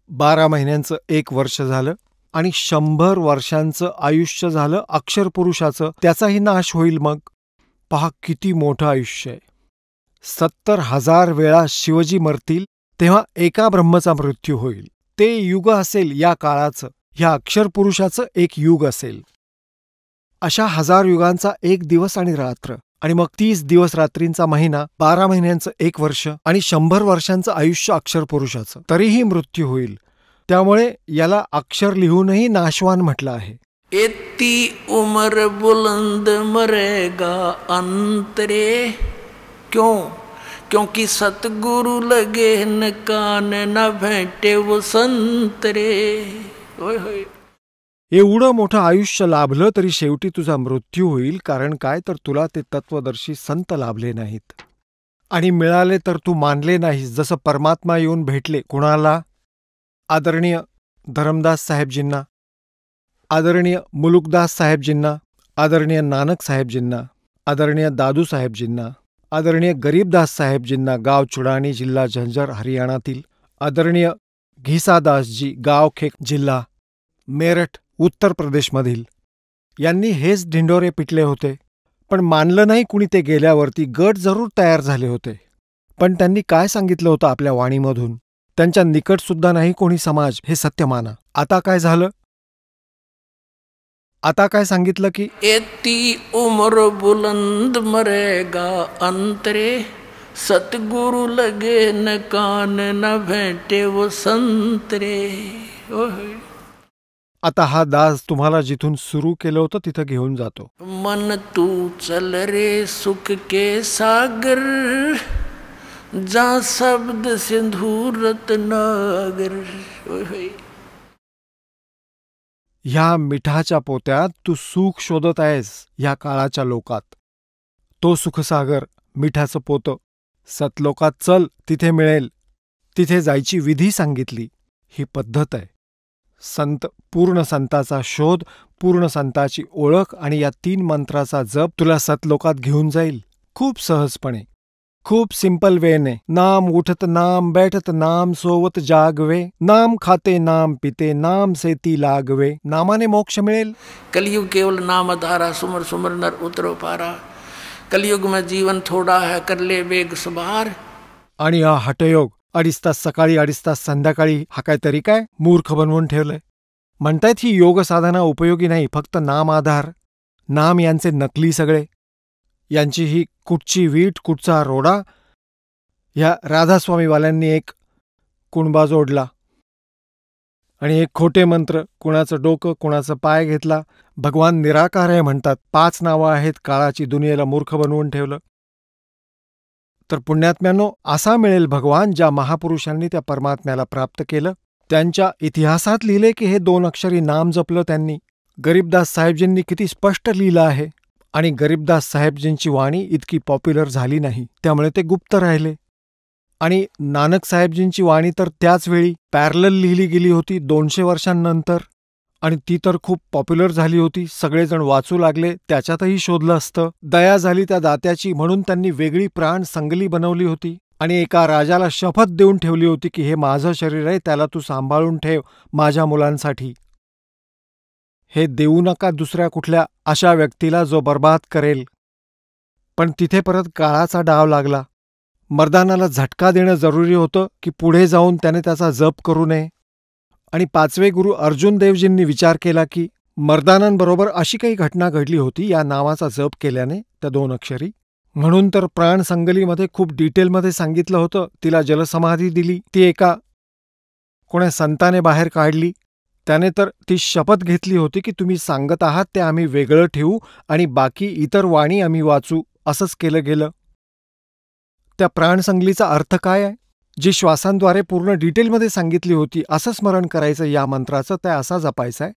12 महिन्यांचं 1 वर्ष झालं आणि 100 वर्षांचं आयुष्य झालं अक्षरपुरुषाचं. त्याचाही नाश होईल. मग पहा किती मोठं आयुष्य आहे. 70,000 वेळा शिवजी मरतील तेव्हा एका ब्रह्मचा मृत्यू होईल. ते युग असेल या काळाचं, ह्या अक्षरपुरुषाचं एक युग असेल. अशा 1000 युगांचा 1 दिवस आणि रात्र, आणि मग 30 दिवस रात्रींचा महिना, 12 महिन्यांचं 1 वर्ष आणि 100 वर्षांचं आयुष्य अक्षरपुरुषाचं. तरीही मृत्यू होईल. त्यामुळे याला अक्षर लिहूनही नाशवान म्हटलं आहे. इतनी उम्र बुलंद मरेगा अंतरे क्यों, क्योंकि सतगुरु लगे न कान न भेटे वो संतरे. होय होय. एवढं मोठं आयुष्य लाभलं तरी शेवटी तुझा मृत्यू होईल. कारण काय, तर तुला ते तत्वदर्शी संत लाभले नाहीत. आणि मिळाले तर तू मानले नाहीस. जसं परमात्मा येऊन भेटले कुणाला? आदरणीय धरमदास साहेबजींना, आदरणीय मुलुकदास साहेबजींना, आदरणीय नानक साहेबजींना, आदरणीय दादू साहेबजींना, आदरणीय गरीबदास साहेबजींना, गाव चुडाणी, जिल्हा झंझर, हरियाणातील, आदरणीय घिसादासजी, गाव खेक, जिल्हा मेरठ, उत्तर प्रदेशमधील. यांनी हेच ढिंडोरे पिटले होते. पण मानलं नाही कुणी ते गेल्यावरती. गट जरूर तयार झाले होते. पण त्यांनी काय सांगितलं होतं आपल्या वाणीमधून? त्यांच्या निकटसुद्धा नाही कोणी समाज हे सत्य माना. आता काय झालं? आता काय सांगितलं की इतनी उम्र बुलंद मरेगा अंतरे, सतगुरु लगे न कान न भेटे वो संतरे. आता हा दास तुम्हाला जिथून सुरू केलं होतं तिथं घेऊन जातो. मन तू चल रे सुख के सागर, जा शब्द सिंधु रत्नागर. ह्या मिठाच्या पोत्यात तू सुख शोधत आहेस ह्या काळाच्या लोकात. तो सुखसागर, मिठाचं पोतं, सतलोकात चल, तिथे मिळेल. तिथे जायची विधी सांगितली. ही पद्धत आहे. संत, पूर्ण संताचा शोध, पूर्ण संताची ओळख आणि या 3 मंत्राचा जप तुला सतलोकात घेऊन जाईल खूप सहजपणे, खूप सिंपल वेने. नाम उठत नाम बैठत नाम सोवत जागवे, नाम खाते नाम पिते नाम से ती लागवे. नामाने मोक्ष मिळेल. कलयुग केवल नाम धारा, सुमर सुमर नर उतरो पारा. कलयुग में जीवन थोड़ा है, कर ले वेग सवार। आणि हा हठयोग 2.5 तास सकाळी 2.5 तास संध्याकाळी हा काय तरी काय मूर्ख बनवून ठेवलंय. म्हणतायत ही योग साधना उपयोगी नाही, फक्त नाम आधार. नाम यांचे नकली सगळे. यांची ही कुठची वीट कुठचा रोडा. ह्या राधास्वामीवाल्यांनी एक कुणबा जोडला आणि एक खोटे मंत्र, कुणाचं डोकं कुणाचं पाय घेतला. भगवान निराकार आहे म्हणतात, 5 नावं आहेत, काळाची दुनियेला मूर्ख बनवून ठेवलं. तर पुण्यात्म्यांनो, असा मिळेल भगवान ज्या महापुरुषांनी त्या परमात्म्याला प्राप्त केलं. त्यांच्या इतिहासात लिहिले की हे 2 अक्षरी नाम जपलं त्यांनी. गरीबदास साहेबजींनी किती स्पष्ट लिहिलं आहे. आणि गरीबदास साहेबजींची वाणी इतकी पॉप्युलर झाली नाही, त्यामुळे ते गुप्त राहिले. आणि नानक साहेबजींची वाणी तर त्याच वेळी पॅरलल लिहिली गेली होती 200 वर्षांनंतर, आणि ती तर खूप पॉप्युलर झाली होती. सगळेजण वाचू लागले. त्याच्यातही शोधलं असतं. दया झाली त्या दात्याची म्हणून त्यांनी वेगळी प्राण संगली बनवली होती आणि एका राजाला शपथ देऊन ठेवली होती की हे माझं शरीर आहे, त्याला तू सांभाळून ठेव माझ्या मुलांसाठी. हे देऊ नका दुसऱ्या कुठल्या अशा व्यक्तीला जो बर्बाद करेल. पण तिथे परत काळाचा डाव लागला. मर्दानाला झटका देणं जरुरी होतं की पुढे जाऊन त्याने त्याचा जप करू नये. आणि 5वे गुरु अर्जुन देवजींनी विचार केला की मर्दानांबरोबर अशी काही घटना घडली होती या नावाचा जप केल्याने, त्या 2 अक्षरी. म्हणून तर प्राण संगलीमध्ये खूप डिटेलमध्ये सांगितलं होतं. तिला जलसमाधी दिली, ती एका कोण्या संताने बाहेर काढली. त्याने तर ती शपथ घेतली होती की तुम्ही सांगत आहात ते आम्ही वेगळं ठेवू आणि बाकी इतर वाणी आम्ही वाचू. असंच केलं गेलं. त्या प्राणसंगलीचा अर्थ काय आहे? जी श्वासांद्वारे पूर्ण डिटेलमध्ये सांगितली होती. असं स्मरण करायचं या मंत्राचं, ते असा जपायचं आहे.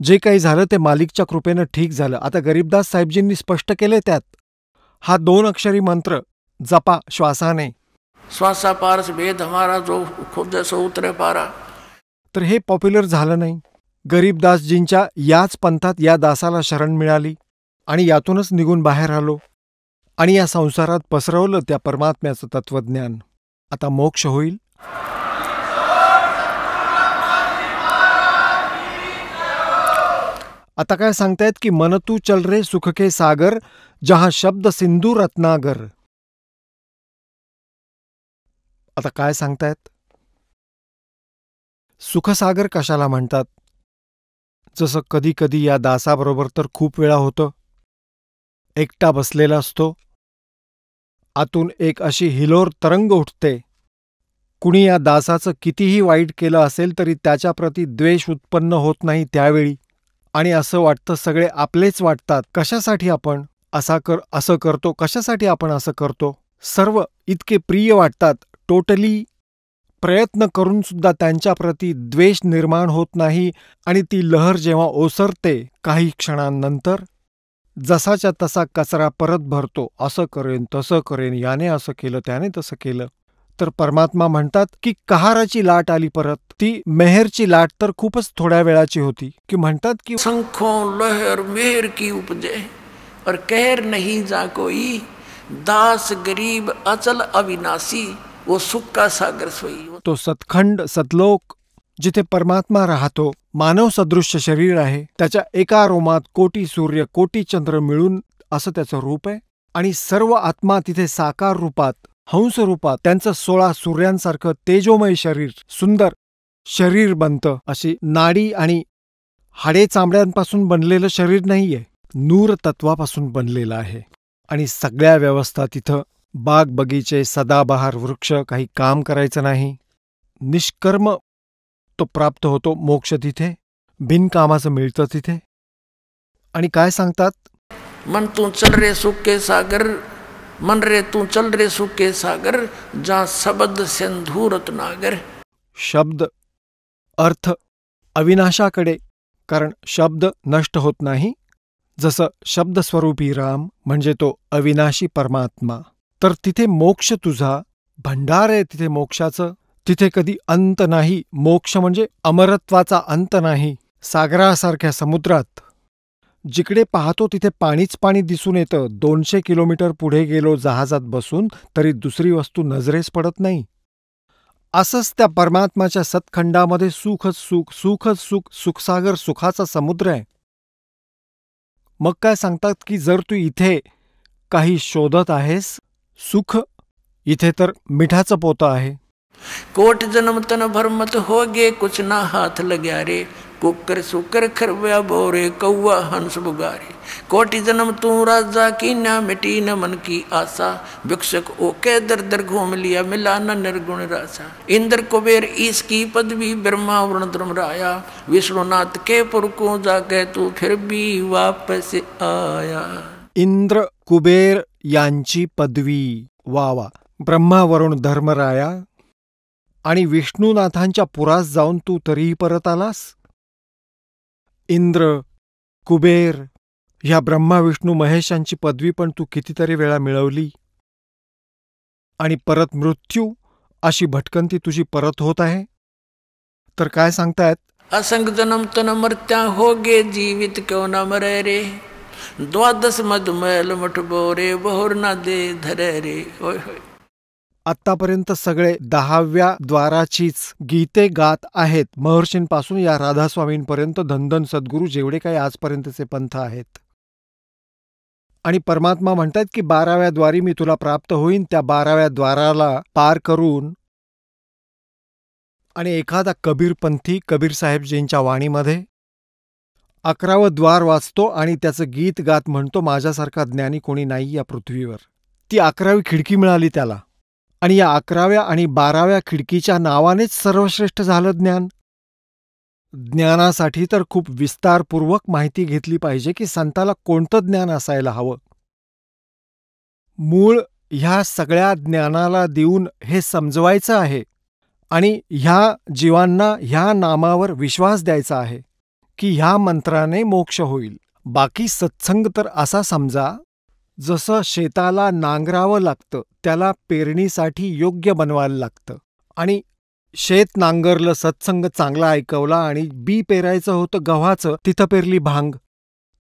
जे काही झालं ते मालिकच्या कृपेनं ठीक झालं. आता गरीबदास साहेबजींनी स्पष्ट केले त्यात, हा 2 अक्षरी मंत्र जपा श्वासाने. श्वासा पारस भेद हमारा, जो खुद सो उतरे पारा. तर हे पॉप्युलर झालं नाही. गरीबदासजींच्या याच पंथात या दासाला शरण मिळाली आणि यातूनच निघून बाहेर आलो आणि या संसारात पसरवलं त्या परमात्म्याचं तत्वज्ञान. आता मोक्ष होईल. आता काय सांगतायत की मन तू चल रे सुख के सागर, जहां शब्द सिंधू रत्नागर. आता काय सांगतायत? सुखसागर कशाला म्हणतात? जसं कधी कधी या दासाबरोबर तर खूप वेळा होतं. एकटा बसलेला असतो, आतून एक अशी हिलोर तरंग उठते. कुणी या दासाचं कितीही वाईट केलं असेल तरी त्याच्याप्रती द्वेष उत्पन्न होत नाही त्यावेळी. आणि असं वाटतं सगळे आपलेच वाटतात. कशासाठी आपण असं करतो, कशासाठी आपण असं करतो. सर्व इतके प्रिय वाटतात. टोटली प्रयत्न करून सुद्धा त्यांच्याप्रती द्वेष निर्माण होत नाही. आणि ती लहर जेव्हा ओसरते काही क्षणांनंतर, जसाच्या तसा कचरा परत भरतो. असं करेन तसं करेन, याने असं केलं त्याने तसं केलं. तर परमात्मा म्हणतात की कहाराची लाट आली परत. ती मेहरची लाट तर खूपच थोड्या वेळाची होती. की म्हणतात की शंखों लहर मेहर की उपजे और कहर नहीं जा कोई, दास गरीब अचल अविनाशी, वो सुख का सागर सोई. तो सतखंड सतलोक जिथे परमात्मा राहतो, मानव सदृश्य शरीर आहे. त्याच्या एका रोमात कोटी सूर्य कोटी चंद्र मिळून असं त्याचं रूप आहे. आणि सर्व आत्मा तिथे साकार रूपात, हंस रूपात, त्यांचं 16 सूर्यांसारखं तेजोमय शरीर, सुंदर शरीर बनतं. अशी नाडी आणि हाडे चामड्यांपासून बनलेलं शरीर नाहीये, नूर तत्वापासून बनलेलं आहे. आणि सगळ्या व्यवस्था तिथं, बाग बगीचे, सदाबहार वृक्ष, काही काम करायचं नाही. निष्कर्म तो प्राप्त होतो मोक्ष तिथे. बिनकामाचं मिळतं तिथे. आणि काय सांगतात? मन तू चल रे सुख के सागर, मन रे तू चल रे सुख के सागर, जहाँ शब्द सिंधू रत्नागर. शब्द अर्थ अविनाशाकडे, कारण शब्द नष्ट होत नाही. जसं शब्दस्वरूपी राम म्हणजे तो अविनाशी परमात्मा. तर तिथे मोक्ष तुझा भंडार आहे. तिथे मोक्षाचं, तिथे कधी अंत नाही. मोक्ष म्हणजे अमरत्वाचा अंत नाही. सागरासारख्या समुद्रात जिकडे पाहतो तिथे पाणीच पाणी दिसून येतं. 200 किलोमीटर पुढे गेलो जहाजात बसून तरी दुसरी वस्तू नजरेस पडत नाही. असंच त्या परमात्माच्या सतखंडामध्ये सुखच सुख, सुखच सुख, सुखसागर, सुखाचा समुद्र आहे. मग काय सांगतात की जर तू इथे काही शोधत आहेस? सुख? इथे तर मिठाचं पोतं आहे. कोट जन्म तन भरमत होगे कुछ ना हाथ लग्या रे, कुकर सुकर खरव्या बोरे कौआ हंस बुगारे. कोटि जन्म तू राजा की ना मिटी न मन की आशा, भिक्षक ओके दर दर घूम लिया मिला न निर्गुण रासा. इंद्र कुबेर ईश की पदवी ब्रह्मा वरुण धर्म राया, विष्णुनाथ के पुर को जाके तू फिर भी वापस आया. इंद्र कुबेर यांची पदवी, वा वा, ब्रह्मा वरुण धर्मराया आणि विष्णुनाथांच्या पुरास जाऊन तू तरीही परत आलास. इंद्र कुबेर ह्या ब्रह्मा विष्णू महेशांची पदवी पण तू कितीतरी वेळा मिळवली, आणि परत मृत्यू अशी भटकंती तुझी परत होत आहे. तर काय सांगतायत? असंग जन्म तन मर्त्या होगे जीवित क्यों न मरे रे, द्वादश मधुमैल मठ बोरे बहुर ना दे धरे रे. होय होय. आत्तापर्यंत सगळे 10व्या द्वाराचीच गीते गात आहेत, महर्षींपासून या राधास्वामींपर्यंत धनधन सद्गुरू जेवढे काही आजपर्यंतचे पंथ आहेत. आणि परमात्मा म्हणतात की 12व्या द्वारी मी तुला प्राप्त होईन. त्या 12व्या द्वाराला पार करून आणि एखादा कबीरपंथी कबीर साहेबजींच्या वाणीमध्ये 11वं द्वार वाचतो आणि त्याचं गीत गात म्हणतो, माझ्यासारखा ज्ञानी कोणी नाही या पृथ्वीवर. ती 11वी खिडकी मिळाली त्याला, आणि या 11व्या आणि 12व्या खिडकीच्या नावानेच सर्वश्रेष्ठ झालं ज्ञान. ज्ञानासाठी तर खूप विस्तारपूर्वक माहिती घेतली पाहिजे की संताला कोणतं ज्ञान असायला हवं. मूळ ह्या सगळ्या ज्ञानाला देऊन हे समजवायचं आहे आणि ह्या जीवांना ह्या नामावर विश्वास द्यायचा आहे की ह्या मंत्राने मोक्ष होईल. बाकी सत्संग तर असा समजा जसं शेताला नांगरावं लागतं, त्याला पेरणीसाठी योग्य बनवायला लागतं, आणि शेत नांगरलं, सत्संग चांगला ऐकवला आणि बी पेरायचं होतं गव्हाचं, तिथं पेरली भांग,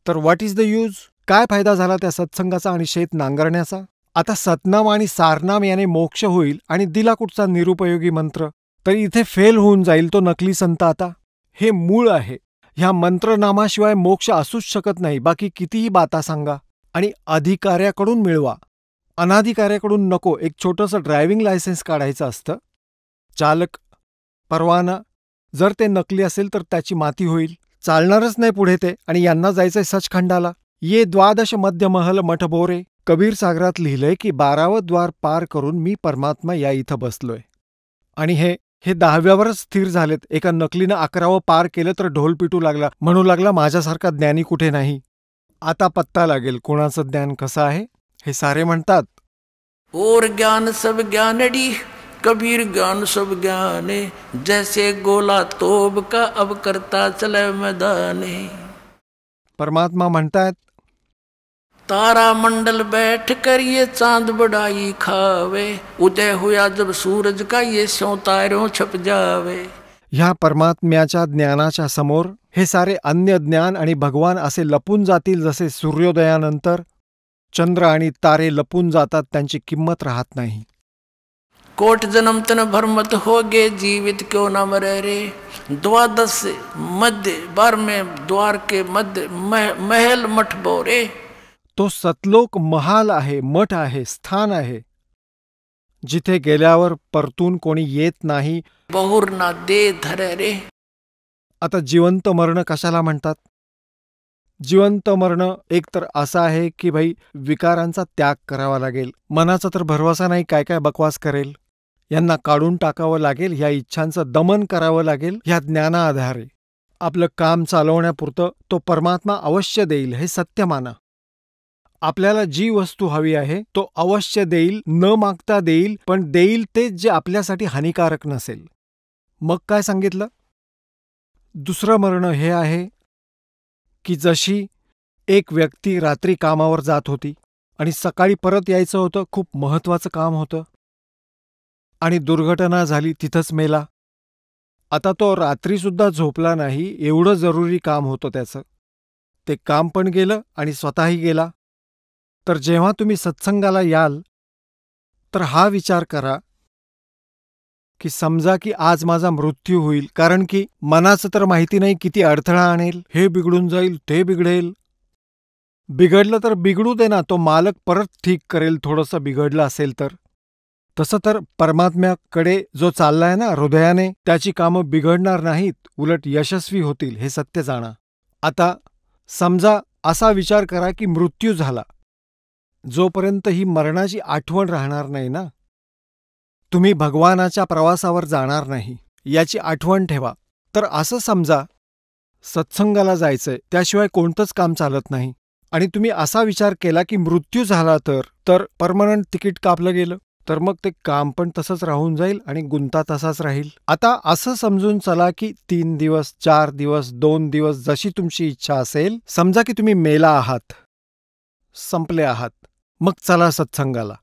तर व्हॉट इज द यूज? काय फायदा झाला त्या सत्संगाचा आणि शेत नांगरण्याचा? आता सतनाम आणि सारनाम याने मोक्ष होईल आणि दिला कुठचा निरुपयोगी मंत्र, तर इथे फेल होऊन जाईल तो नकली संत. आता हे मूळ आहे. ह्या मंत्रनामाशिवाय मोक्ष असूच शकत नाही. बाकी कितीही बाता सांगा आणि अधिकाऱ्याकडून मिळवा, अनाधिकाऱ्याकडून नको. एक छोटंसं ड्रायव्हिंग लायसन्स काढायचं असतं, चालक परवाना, जर ते नकली असेल तर त्याची माती होईल, चालणारच नाही पुढे ते. आणि यांना जायचंय सचखंडाला. ये द्वादश मध्य महल मठ बोरे. कबीर सागरात लिहिलंय की 12वं द्वार पार करून मी परमात्मा या इथं बसलोय. आणि हे 10व्यावरच स्थिर झालेत. एका नकलीनं 11वं पार केलं तर ढोल पिटू लागला, म्हणू लागला माझ्यासारखा ज्ञानी कुठे नाही. आता पत्ता लागेल कोणाचं ज्ञान कसं आहे. हे सारे म्हणतात, और ज्ञान सब ज्ञानड़ी, कबीर ज्ञान सब ज्ञाने, जैसे गोला तोब का अब करता चले मैदाने. परमात्मा म्हणतात, तारा मंडल बैठ कर ये चांद बढ़ाई खावे, उदय हुआ जब सूरज का ये स्यों तारों छप जावे. ह्या परमात्म्याच्या ज्ञानाच्या समोर हे सारे अन्य ज्ञान आणि भगवान असे लपून जातील, जसे सूर्योदयानंतर चंद्र आणि तारे लपून जातात, त्यांची किंमत राहत नाही. कोट जन्म तन भरमत होगे जीवित क्यों न मरे रे, द्वादश मध्य 12वें द्वार के मध्य महल मठ बोरे. तो सतलोक महाल आहे, मठ आहे, स्थान आहे, जिथे गेल्यावर परतून कोणी येत नाही. बहुर ना दे धरे रे. आता जिवंत मरण कशाला म्हणतात? जिवंत मरण एक तर असं आहे की भाई विकारांचा त्याग करावा लागेल. मनाचा तर भरवसा नाही, काय काय बकवास करेल. यांना काढून टाकावं लागेल, ह्या इच्छांचं दमन करावं लागेल. ह्या ज्ञानाआधारे आपलं काम चालवण्यापुरतं तो परमात्मा अवश्य देईल, हे सत्य माना. आपल्याला जी वस्तू हवी आहे तो अवश्य देईल, न मागता देईल, पण देईल तेच जे आपल्यासाठी हानिकारक नसेल. मग काय सांगितलं? दुसरं मरण हे आहे की जशी एक व्यक्ती रात्री कामावर जात होती आणि सकाळी परत यायचं होतं, खूप महत्वाचं काम होतं, आणि दुर्घटना झाली, तिथंच मेला. आता तो रात्रीसुद्धा झोपला नाही, एवढं जरुरी काम होतं त्याचं. ते काम पण गेलं आणि स्वतःही गेला. तर जेव्हा तुम्ही सत्संगाला याल तर हा विचार करा की समजा की आज माझा मृत्यू होईल, कारण की मनाचं तर माहिती नाही किती अडथळा आणेल, हे बिघडून जाईल, ते बिघडेल. बिघडलं तर बिघडू दे ना, तो मालक परत ठीक करेल थोडंसं बिघडलं असेल तर. तसं तर परमात्म्याकडे जो चाललाय ना हृदयाने, त्याची कामं बिघडणार नाहीत, उलट यशस्वी होतील, हे सत्य जाणा. आता समजा असा विचार करा की मृत्यू झाला, जोपर्यंत ही मरणाची आठवण राहणार नाही ना, तुम्ही भगवानाच्या प्रवासावर जाणार नाही याची आठवण ठेवा. तर असं समजा सत्संगाला जायचंय, त्याशिवाय कोणतंच काम चालत नाही, आणि तुम्ही असा विचार केला की मृत्यू झाला तर परमनंट तिकीट कापलं गेलं, तर मग ते काम पण तसंच राहून जाईल आणि गुंता तसाच राहील. आता असं समजून चला की 3 दिवस, 4 दिवस, 2 दिवस, जशी तुमची इच्छा असेल. समजा की तुम्ही मेला आहात, संपले आहात, मग चला सत्संगाला.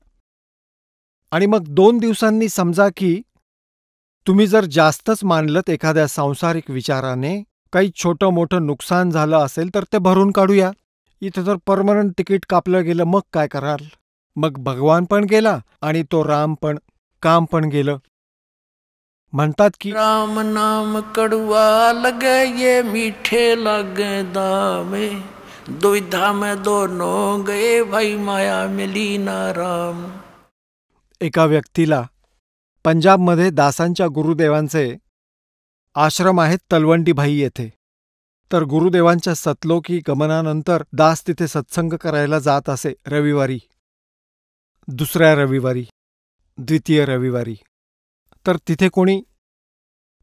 आणि मग 2 दिवसांनी समजा की तुम्ही जर जास्तच मानलत एखाद्या सांसारिक विचाराने, काही छोटं मोठं नुकसान झालं असेल तर ते भरून काढूया. इथं तर परमनंट तिकीट कापलं गेलं, मग काय कराल? मग भगवान पण गेला आणि तो राम पण, काम पण गेलं. म्हणतात की राम नाम कड़वा लगे ये मीठे लागे दामे, दुविधा में दोनों गए भाई माया मिली ना राम. एका व्यक्तीला पंजाबमध्ये दासांच्या गुरुदेवांचे आश्रम आहेत तलवंडी भाई येथे. तर गुरुदेवांच्या सतलोकी गमनानंतर दास तिथे सत्संग करायला जात असे रविवारी, दुसऱ्या रविवारी, द्वितीय रविवारी. तर तिथे कोणी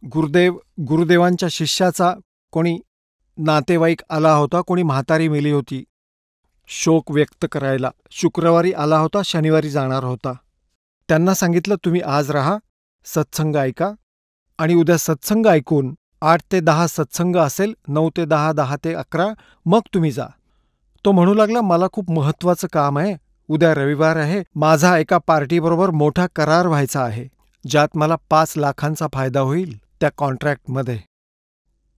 गुरुदेवांच्या शिष्याचा कोणी नातेवाईक आला होता, कोणी म्हातारी मेली होती, शोक व्यक्त करायला. शुक्रवारी आला होता, शनिवारी जाणार होता. त्यांना सांगितलं तुम्ही आज राहा, सत्संग ऐका, आणि उद्या सत्संग ऐकून 8 ते 10 सत्संग असेल, 9 ते 10, 10 ते 11, मग तुम्ही जा. तो म्हणू लागला मला खूप महत्वाचं काम आहे, उद्या रविवार आहे, माझा एका पार्टीबरोबर मोठा करार व्हायचा आहे, ज्यात मला 5 लाखांचा फायदा होईल त्या कॉन्ट्रॅक्टमध्ये.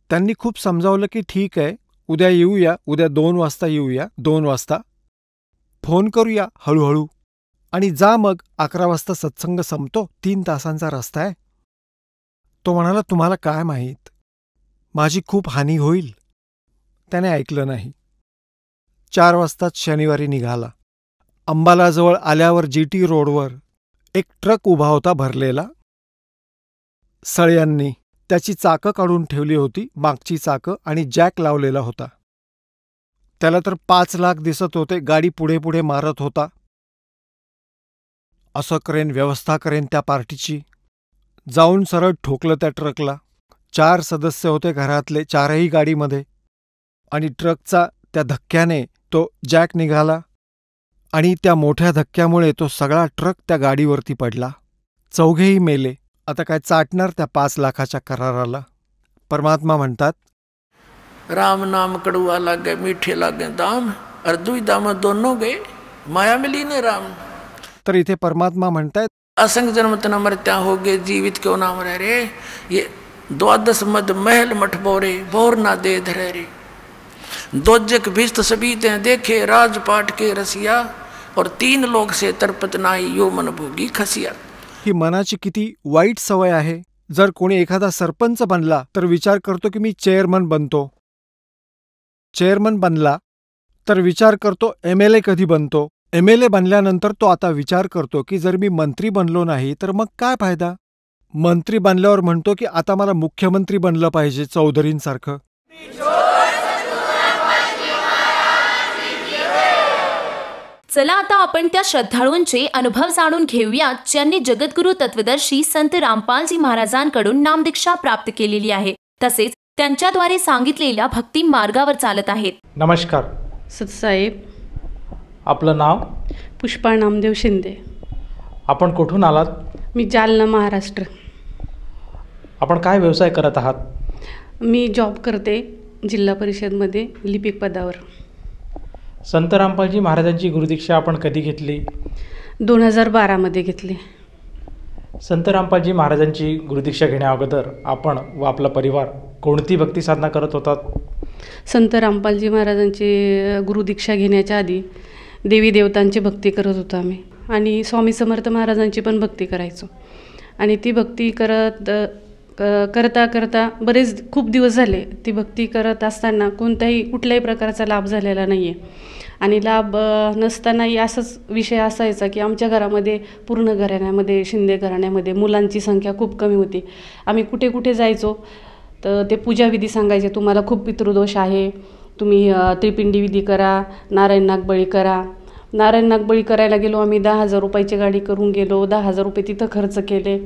त्यांनी खूप समजावलं की ठीक आहे, उद्या येऊया, उद्या 2 वाजता येऊया, 2 वाजता फोन करूया हळूहळू, आणि जा. मग 11 वाजता सत्संग संपतो, 3 तासांचा रस्ता आहे. तो म्हणाला तुम्हाला काय माहीत, माझी खूप हानी होईल. त्याने ऐकलं नाही. 4 वाजताच शनिवारी निघाला. अंबालाजवळ आल्यावर GT रोडवर एक ट्रक उभा होता भरलेला. सळ्यांनी त्याची चाकं काढून ठेवली होती, मागची चाकं, आणि जॅक लावलेला होता. त्याला तर 5 लाख दिसत होते. गाडी पुढे पुढे मारत होता. असं करेन, व्यवस्था करेन त्या पार्टीची. जाऊन सरळ ठोकलं त्या ट्रकला. 4 सदस्य होते घरातले, 4ही गाडीमध्ये, आणि ट्रकचा त्या धक्क्याने तो जॅक निघाला, आणि त्या मोठ्या धक्क्यामुळे तो सगळा ट्रक त्या गाडीवरती पडला. 4घेही मेले. आता काय चाटणार त्या 5 लाखाच्या कराराला. परमात्मा म्हणतात राम नाम कड़वा लागे मीठे लागे दाम, और दुविधा में दोनों गए माया मिली ने राम. तर इथे परमात्मा म्हणतायत असंग जन्म तना मरत्या हो गए जीवित क्यों नाम रह रे, ये 12 मद महल मठ बोरे बोर ना दे धरे रे. दोजक भिस्त सबीते देखे राजपाट के रसिया, और 3 लोग से तरपत नाही यो मन भोगी खसिया. ही मनाची किती वाईट सवय आहे. जर कोणी एखादा सरपंच बनला तर विचार करतो की मी चेअरमन बनतो. चेअरमन बनला तर विचार करतो MLA कधी बनतो. MLA बनल्यानंतर तो आता विचार करतो की जर मी मंत्री बनलो नाही तर मग काय फायदा. मंत्री बनल्यावर म्हणतो की आता मला मुख्यमंत्री बनलं पाहिजे चौधरींसारखं. चला आता आपण त्या श्रद्धाळूंचे अनुभव जाणून घेऊया ज्यांनी जगद्गुरु तत्वदर्शी संत रामपालजी महाराजांकडून नामदीक्षा प्राप्त केलेली आहे, तसेच त्यांच्याद्वारे सांगितलेल्या भक्ती मार्गावर चालत आहेत. नमस्कार सतसाहेब. आपलं नाव? पुष्पा नामदेव शिंदे. आपण कुठून आलात? मी जालना, महाराष्ट्र. आपण काय व्यवसाय करत आहात? मी जॉब करते जिल्हा परिषदमध्ये लिपिक पदावर. संत रामपालजी महाराजांची गुरुदीक्षा आपण कधी घेतली? 2012मध्ये घेतली. संत रामपालजी महाराजांची गुरुदीक्षा घेण्याअगोदर आपण व आपला परिवार कोणती भक्ती साधना करत होतात? संत रामपालजी महाराजांची गुरुदीक्षा घेण्याच्या आधी देवी देवतांची भक्ती करत होतो आम्ही, आणि स्वामी समर्थ महाराजांची पण भक्ती करायचो. आणि ती भक्ती करता करता खूप दिवस झाले ती भक्ती करत असताना कुठल्याही प्रकारचा लाभ झालेला नाही आहे. आणि लाभ नसतानाही असाच विषय असायचा की आमच्या घरामध्ये पूर्ण घराण्यामध्ये शिंदे घराण्यामध्ये मुलांची संख्या खूप कमी होती. आम्ही कुठे कुठे जायचो तर ते पूजाविधी सांगायचे, तुम्हाला खूप पितृदोष आहे, तुम्ही त्रिपिंडी विधी करा, नारायण नागबळी करा. नारायण नागबळी करायला गेलो आम्ही, 10,000 रुपयाची गाडी करून गेलो, 10,000 रुपये तिथं खर्च केले.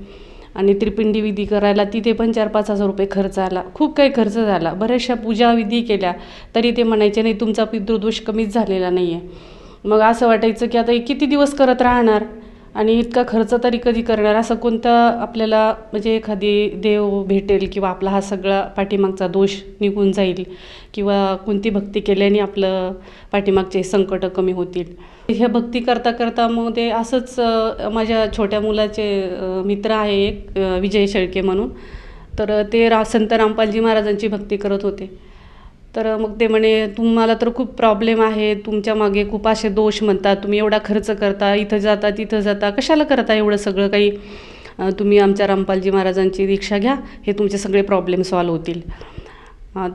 आणि त्रिपिंडी विधी करायला तिथे पण 4-5 हजार रुपये खर्च आला, खूप काही खर्च झाला. बऱ्याचशा पूजाविधी केल्या तरी ते म्हणायचे नाही तुमचा पितृदोष कमीच झालेला नाही आहे. मग असं वाटायचं की आता किती दिवस करत राहणार आणि इतका खर्च तरी कधी करणार. असं कोणता आपल्याला म्हणजे एखादी देव भेटेल किंवा आपला हा सगळा पाठीमागचा दोष निघून जाईल किंवा कोणती भक्ती केल्याने आपलं पाठीमागचे संकट कमी होतील. ह्या भक्ती करता करता मग ते असंच माझ्या छोट्या मुलाचे मित्र आहे एक विजय शेळके म्हणून, तर ते संत रामपालजी महाराजांची भक्ती करत होते. तर मग ते म्हणे तुम्हाला तर खूप प्रॉब्लेम आहे, तुमच्या मागे खूप असे दोष म्हणतात, तुम्ही एवढा खर्च करता, इथं जाता तिथं जाता, कशाला करता एवढं सगळं काही, तुम्ही आमच्या रामपालजी महाराजांची दीक्षा घ्या, हे तुमचे सगळे प्रॉब्लेम सॉल्व होतील.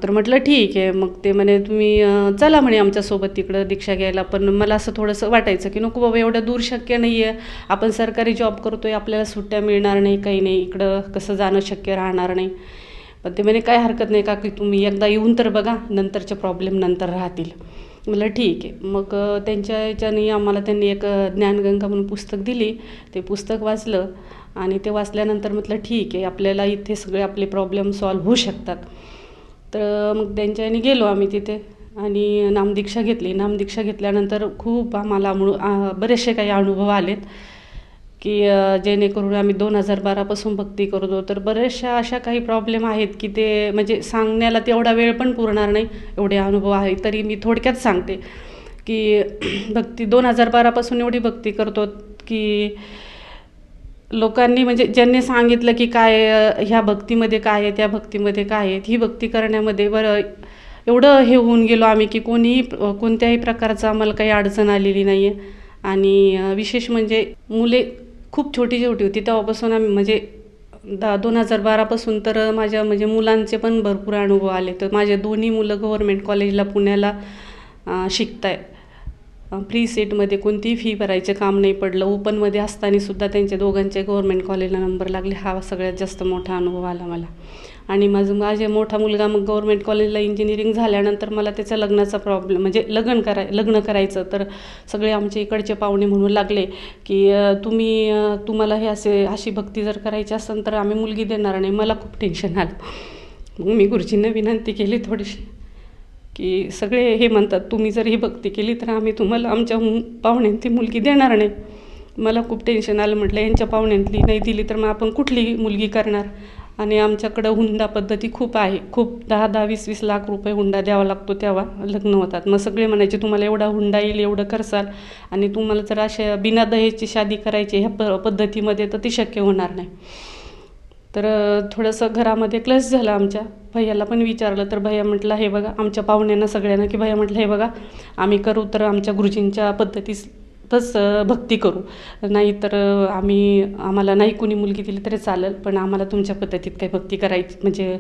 तर म्हटलं ठीक आहे. मग ते म्हणे तुम्ही चला म्हणे आमच्यासोबत तिकडं दीक्षा घ्यायला. पण मला असं थोडंसं वाटायचं की नको बाबा, एवढं दूर शक्य नाही आहे, आपण सरकारी जॉब करतो आहे, आपल्याला सुट्ट्या मिळणार नाही, काही नाही, इकडं कसं जाणं शक्य राहणार नाही. पण ते म्हणे काय हरकत नाही का की तुम्ही एकदा येऊन तर बघा, नंतरचे प्रॉब्लेम नंतर राहतील. म्हटलं ठीक आहे. मग त्यांच्या याच्याने आम्हाला त्यांनी एक ज्ञानगंगा म्हणून पुस्तक दिली, ते पुस्तक वाचलं आणि ते वाचल्यानंतर म्हटलं ठीक आहे, आपल्याला इथे सगळे आपले प्रॉब्लेम सॉल्व्ह होऊ शकतात. तर मग त्यांच्याने गेलो आम्ही तिथे आणि नामदीक्षा घेतली. नामदीक्षा घेतल्यानंतर खूप आम्हाला बरेचसे काही अनुभव आलेत की जेणेकरून आम्ही 2012पासून भक्ती करतो. तर बऱ्याचशा अशा काही प्रॉब्लेम आहेत की ते म्हणजे सांगण्याला तेवढा वेळ पण पुरणार नाही, एवढे अनुभव आहे. तरी मी थोडक्यात सांगते की भक्ती 2012पासून एवढी भक्ती करतो की लोकांनी म्हणजे ज्यांनी सांगितलं की काय ह्या भक्तीमध्ये काय आहे, त्या भक्तीमध्ये काय आहे, ही भक्ती करण्यामध्ये बरं एवढं हे होऊन गेलो आम्ही की कोणत्याही प्रकारचं आम्हाला काही अडचण आलेली नाही आहे. आणि विशेष म्हणजे मुले खूप छोटी होती तेव्हापासून आम्ही म्हणजे 2012पासून तर माझ्या म्हणजे मुलांचे पण भरपूर अनुभव आले. तर माझे दोन्ही मुलं गव्हर्मेंट कॉलेजला पुण्याला शिकत आहेत. फ्री सीटमध्ये कोणतीही फी भरायचे काम नाही पडलं. ओपनमध्ये असतानासुद्धा त्यांचे दोघांचे गव्हर्मेंट कॉलेजला नंबर लागले. हा सगळ्यात जास्त मोठा अनुभव आला मला. आणि माझा मोठा मुलगा मग गव्हर्मेंट कॉलेजला इंजिनिअरिंग झाल्यानंतर मला त्याचा लग्नाचा प्रॉब्लेम म्हणजे लग्न करायचं. तर सगळे आमचे इकडचे पाहुणे म्हणू लागले की तुम्हाला हे अशी भक्ती जर करायची असेल तर आम्ही मुलगी देणार नाही. मला खूप टेन्शन आलं. मग मी गुरुजींना विनंती केली थोडीशी की सगळे हे म्हणतात तुम्ही जर ही भक्ती केली तर आम्ही तुम्हाला आमच्या पाहुण्यांची मुलगी देणार नाही. मला खूप टेन्शन आलं. म्हटलं यांच्या पाहुण्यांतली नाही दिली तर मग आपण कुठली मुलगी करणार. आणि आमच्याकडं हुंडा पद्धती खूप आहे, खूप 10-10, 20-20 लाख रुपये हुंडा द्यावा लागतो तेव्हा लग्न होतात. मग सगळे म्हणायचे तुम्हाला एवढा हुंडा येईल, एवढं करसाल, आणि तुम्हाला जर अशा बिना दहेजची शादी करायची ह्या पद्धतीमध्ये तर ती शक्य होणार नाही. तर थोडंसं घरामध्ये क्लश झालं. आमच्या भैयाला पण विचारलं तर भैया म्हटलं हे बघा आमच्या पाहुण्यांना सगळ्यांना की भैया म्हटलं हे बघा आम्ही करू तर आमच्या गुरुजींच्या पद्धतीतच भक्ती करू, नाही तर आम्हाला नाही कोणी मुलगी दिली तरी चालेल, पण आम्हाला तुमच्या पद्धतीत काही भक्ती करायची म्हणजे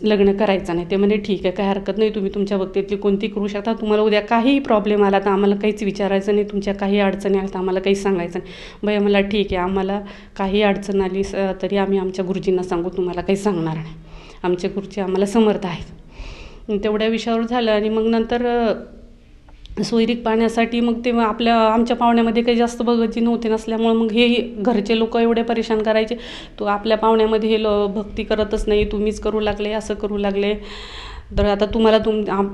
लग्न करायचं नाही. ते म्हणे ठीक आहे, काही हरकत नाही, तुम्ही तुमच्या भक्तीतली कोणती करू शकता. तुम्हाला उद्या काही प्रॉब्लेम आला तर आम्हाला काहीच विचारायचं नाही, तुमच्या काही अडचणी आल्या तर आम्हाला काही सांगायचं नाही. भैया मला ठीक आहे, आम्हाला काही अडचण आली तरी आम्ही आमच्या गुरुजींना सांगू, तुम्हाला काही सांगणार नाही. आमचे गुरुजी आम्हाला समर्थ आहेत. तेवढ्या विषयावर झालं. आणि मग नंतर सोयरीक पाहण्यासाठी मग ते आमच्या पाहुण्यामध्ये काही जास्त भगतजी नव्हते नसल्यामुळं मग हे घरचे लोक एवढे परेशान करायचे, तो आपल्या पाहुण्यामध्ये हे भक्ती करतच नाही, तुम्हीच करू लागले, असं करू लागले, तर आता तुम्हाला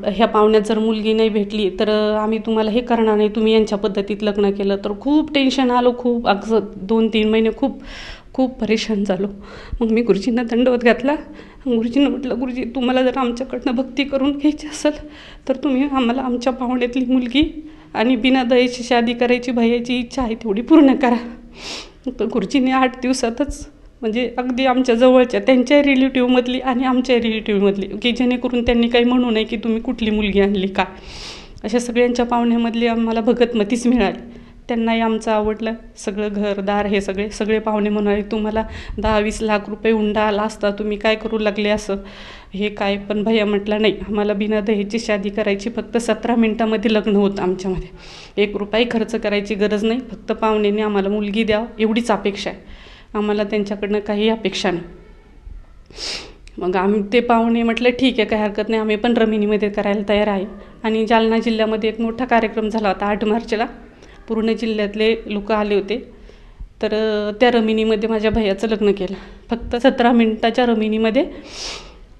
ह्या पाहुण्यात जर मुलगी नाही भेटली तर आम्ही तुम्हाला हे करणार नाही, तुम्ही यांच्या पद्धतीत लग्न केलं. तर खूप टेन्शन आलं, खूप अगदी 2-3 महिने खूप परेशान झालो. मग मी गुरुजींना दंडवत घातला. गुरुजींना म्हटलं गुरुजी तुम्हाला जर आमच्याकडनं भक्ती करून घ्यायची असेल तर तुम्ही आम्हाला आमच्या पाहुण्यातली मुलगी आणि बिना दहेजची शादी करायची भैयाची इच्छा आहे तेवढी पूर्ण करा. तर गुरुजींनी 8 दिवसातच म्हणजे अगदी आमच्या जवळच्या त्यांच्या रिलेटिव्हमधली आणि आमच्या रिलेटिव्हमधली की जेणेकरून त्यांनी काही म्हणू नये की तुम्ही कुठली मुलगी आणली का, अशा सगळ्यांच्या पाहुण्यामधली आम्हाला भगतमतीच मिळाली. त्यांनाही आमचं आवडलं. सगळं घरदार हे सगळे पाहुणे म्हणाले, तुम्हाला 10-20 लाख रुपये हुंडा आला असता, तुम्ही काय करू लागले असं हे काय. पण भैया म्हटला नाही, आम्हाला बिना दहेजची शादी करायची, फक्त 17 मिनिटामध्ये लग्न होतं आमच्यामध्ये, 1 रुपयाही खर्च करायची गरज नाही, फक्त पाहुण्यांनी आम्हाला मुलगी द्यावं एवढीच अपेक्षा आहे, आम्हाला त्यांच्याकडनं काही अपेक्षा नाही. मग आम्ही ते पाहुणे म्हटलं ठीक आहे, काही हरकत नाही, आम्ही पण रमिनीमध्ये करायला तयार आहे. आणि जालना जिल्ह्यामध्ये एक मोठा कार्यक्रम झाला होता 8 मार्चला, पूर्ण जिल्ह्यातले लोक आले होते. तर त्या रमिनीमध्ये माझ्या भैयाचं लग्न केलं, फक्त 17 मिनिटाच्या रमिनीमध्ये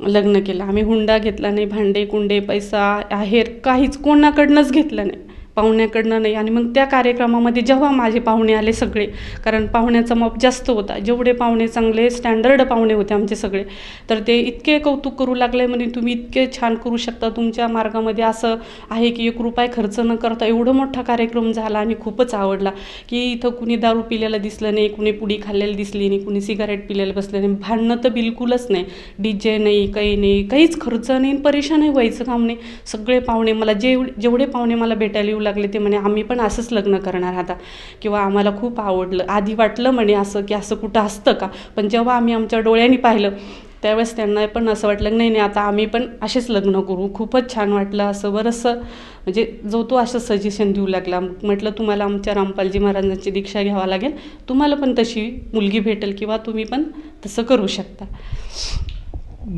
लग्न केलं. आम्ही हुंडा घेतला नाही, भांडे कुंडे पैसा आहेर काहीच कोणाकडनंच घेतलं नाही, पाहुण्याकडनं नाही. आणि मग त्या कार्यक्रमामध्ये जेव्हा माझे पाहुणे आले सगळे, कारण पाहुण्याचा माप जास्त होता, जेवढे पाहुणे चांगले स्टँडर्ड पाहुणे होते आमचे सगळे, तर ते इतके कौतुक करू लागले, म्हणजे तुम्ही इतके छान करू शकता, तुमच्या मार्गामध्ये असं आहे की 1 रुपया खर्च न करता एवढं मोठा कार्यक्रम झाला. आणि खूपच आवडला की इथं कुणी दारू पिलेलं दिसलं नाही, कुणी पुडी खाल्लेली दिसली नाही, कुणी सिगारेट पिलेलं बसलं नाही, भांडणं तर बिलकुलच नाही, DJ नाही, काही नाही, काहीच खर्च नाही, परेशानही व्हायचं काम नाही. सगळे पाहुणे मला जेवढे पाहुणे मला भेटायला येऊ लागले ते म्हणे आम्ही पण असंच लग्न करणार आता, किंवा आम्हाला खूप आवडलं. आधी वाटलं म्हणे असं की असं कुठं असतं का, पण जेव्हा आम्ही आमच्या डोळ्यांनी पाहिलं त्यावेळेस त्यांना पण असं वाटलं नाही नाही आता आम्ही पण असेच लग्न करू. खूपच छान वाटलं. असं बरंचसं म्हणजे जो तो असं सजेशन देऊ लागला. म्हटलं तुम्हाला आमच्या रामपालजी महाराजांची दीक्षा घ्यावा लागेल, तुम्हाला पण तशी मुलगी भेटेल किंवा तुम्ही पण तसं करू शकता.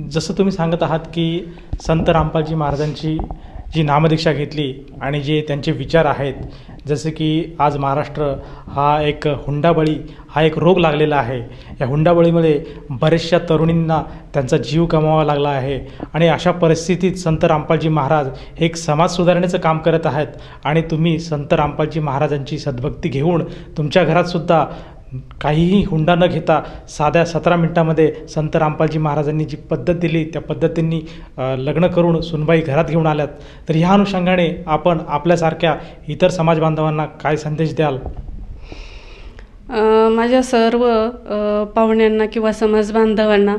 जसं तुम्ही सांगत आहात की संत रामपालजी महाराजांची जी नामदीक्षा घेतली आणि जे त्यांचे विचार आहेत, जसे की आज महाराष्ट्र हा एक हुंडाबळी हा एक रोग लागलेला आहे. या हुंडाबळीमुळे बऱ्याचशा तरुणींना त्यांचा जीव गमवावा लागला आहे. आणि अशा परिस्थितीत संत रामपालजी महाराज हे एक समाज सुधारण्याचं काम करत आहेत. आणि तुम्ही संत रामपालजी महाराजांची सद्भक्ती घेऊन तुमच्या घरातसुद्धा काहीही हुंडा न घेता साध्या 17 मिनिटामध्ये संत रामपालजी महाराजांनी जी पद्धत दिली त्या पद्धतींनी लग्न करून सुनबाई घरात घेऊन आल्यात. तर ह्या अनुषंगाने आपण आपल्यासारख्या इतर समाज बांधवांना काय संदेश द्याल? माझ्या सर्व पाहुण्यांना किंवा समाज बांधवांना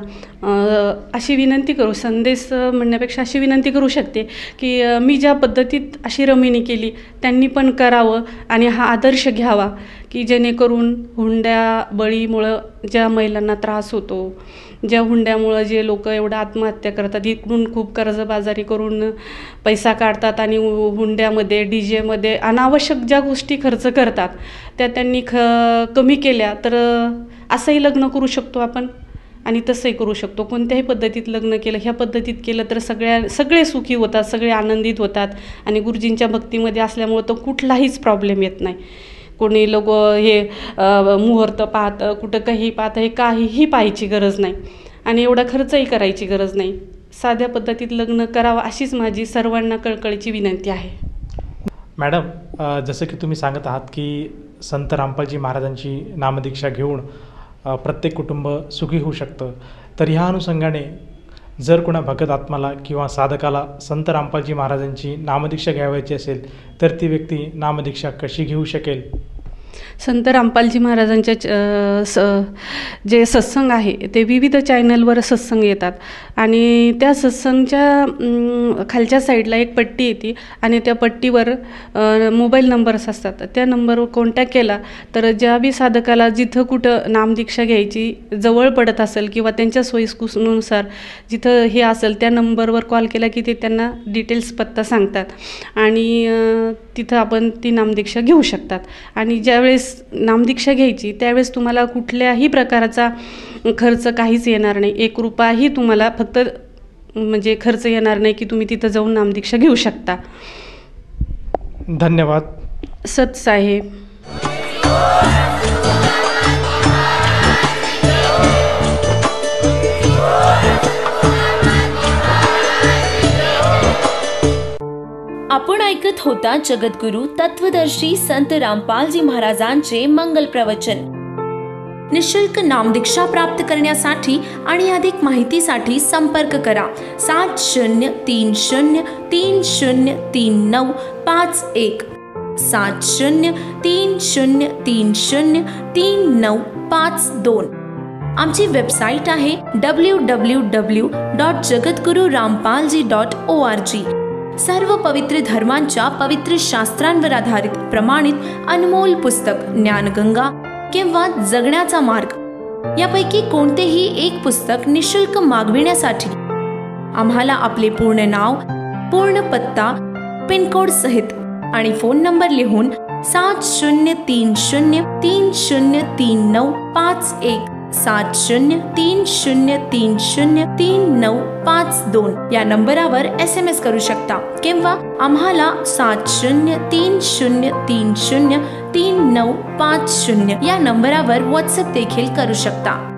अशी विनंती करू, संदेश म्हणण्यापेक्षा अशी विनंती करू शकते की मी ज्या पद्धतीत अशी रमिनी केली त्यांनी पण करावं आणि हा आदर्श घ्यावा की जेणेकरून हुंड्याबळीमुळं ज्या महिलांना त्रास होतो, ज्या हुंड्यामुळं जे लोक एवढं आत्महत्या करतात, इकडून खूप कर्जबाजारी करून पैसा काढतात आणि हुंड्यामध्ये DJमध्ये अनावश्यक ज्या गोष्टी खर्च करतात त्या त्यांनी कमी केल्या तर असंही लग्न करू शकतो आपण आणि तसंही करू शकतो. कोणत्याही पद्धतीत लग्न केलं, ह्या पद्धतीत केलं तर सगळे सुखी होतात, सगळे आनंदित होतात. आणि गुरुजींच्या भक्तीमध्ये असल्यामुळं तर कुठलाहीच प्रॉब्लेम येत नाही. कोणी लोक हे मुहूर्त पाहतं, कुठं काही पाहतं, हे काहीही पाहायची गरज नाही आणि एवढा खर्चही करायची गरज नाही. साध्या पद्धतीत लग्न करावं अशीच माझी सर्वांना कळकळीची विनंती आहे. मॅडम, जसं की तुम्ही सांगत आहात की संत रामपालजी महाराजांची नामदीक्षा घेऊन प्रत्येक कुटुंब सुखी होऊ शकतं. तर ह्या अनुषंगाने जर कोणा भगत आत्माला किंवा साधकाला संत रामपालजी महाराजांची नामदीक्षा घ्यावयाची असेल तर ती व्यक्ती नामदीक्षा कशी घेऊ शकेल? संत रामपालजी महाराजांच्या जे सत्संग आहे ते विविध चॅनलवर सत्संग येतात आणि त्या सत्संगच्या खालच्या साईडला एक पट्टी येते आणि त्या पट्टीवर मोबाईल नंबर्स असतात. त्या नंबरवर कॉन्टॅक्ट केला तर ज्या बी साधकाला जिथं कुठं नामदीक्षा घ्यायची जवळ पडत असेल किंवा त्यांच्या सोयीनुसार जिथं हे असेल त्या नंबरवर कॉल केला की ते त्यांना डिटेल्स पत्ता सांगतात आणि तिथं आपण ती नामदीक्षा घेऊ शकतात. आणि ज्यावेळेस नामदीक्षा घ्यायची त्यावेळेस तुम्हाला कुठल्याही प्रकारचा खर्च काहीच येणार नाही. 1 रुपयाही तुम्हाला फक्त म्हणजे खर्च येणार नाही की तुम्ही तिथं जाऊन नामदीक्षा घेऊ शकता. धन्यवाद. सत साहेब. आपण ऐकत होता जगद्गुरु तत्वदर्शी संत रामपालजी महाराजांचे मंगल प्रवचन. निशुल्क नामदीक्षा प्राप्त करण्यासाठी आणि अधिक माहितीसाठी संपर्क करा 7030303951 7030303952. आमची वेबसाईट आहे www.jagadgururampalji.org. सर्व पवित्र धर्मांच्या पवित्र शास्त्रांवर आधारित प्रमाणित अनमोल पुस्तक ज्ञानगंगा किंवा जगण्याचा मार्ग यापैकी कोणतेही एक पुस्तक निशुल्क मागविण्यासाठी आम्हाला आपले पूर्ण नाव, पूर्ण पत्ता, पिनकोड सहित आणि फोन नंबर लिहून 7030303951 7030303952 या नंबरावर SMS करू शकता किंवा आम्हाला 7030303950 या नंबरावर WhatsApp देखील करू शकता।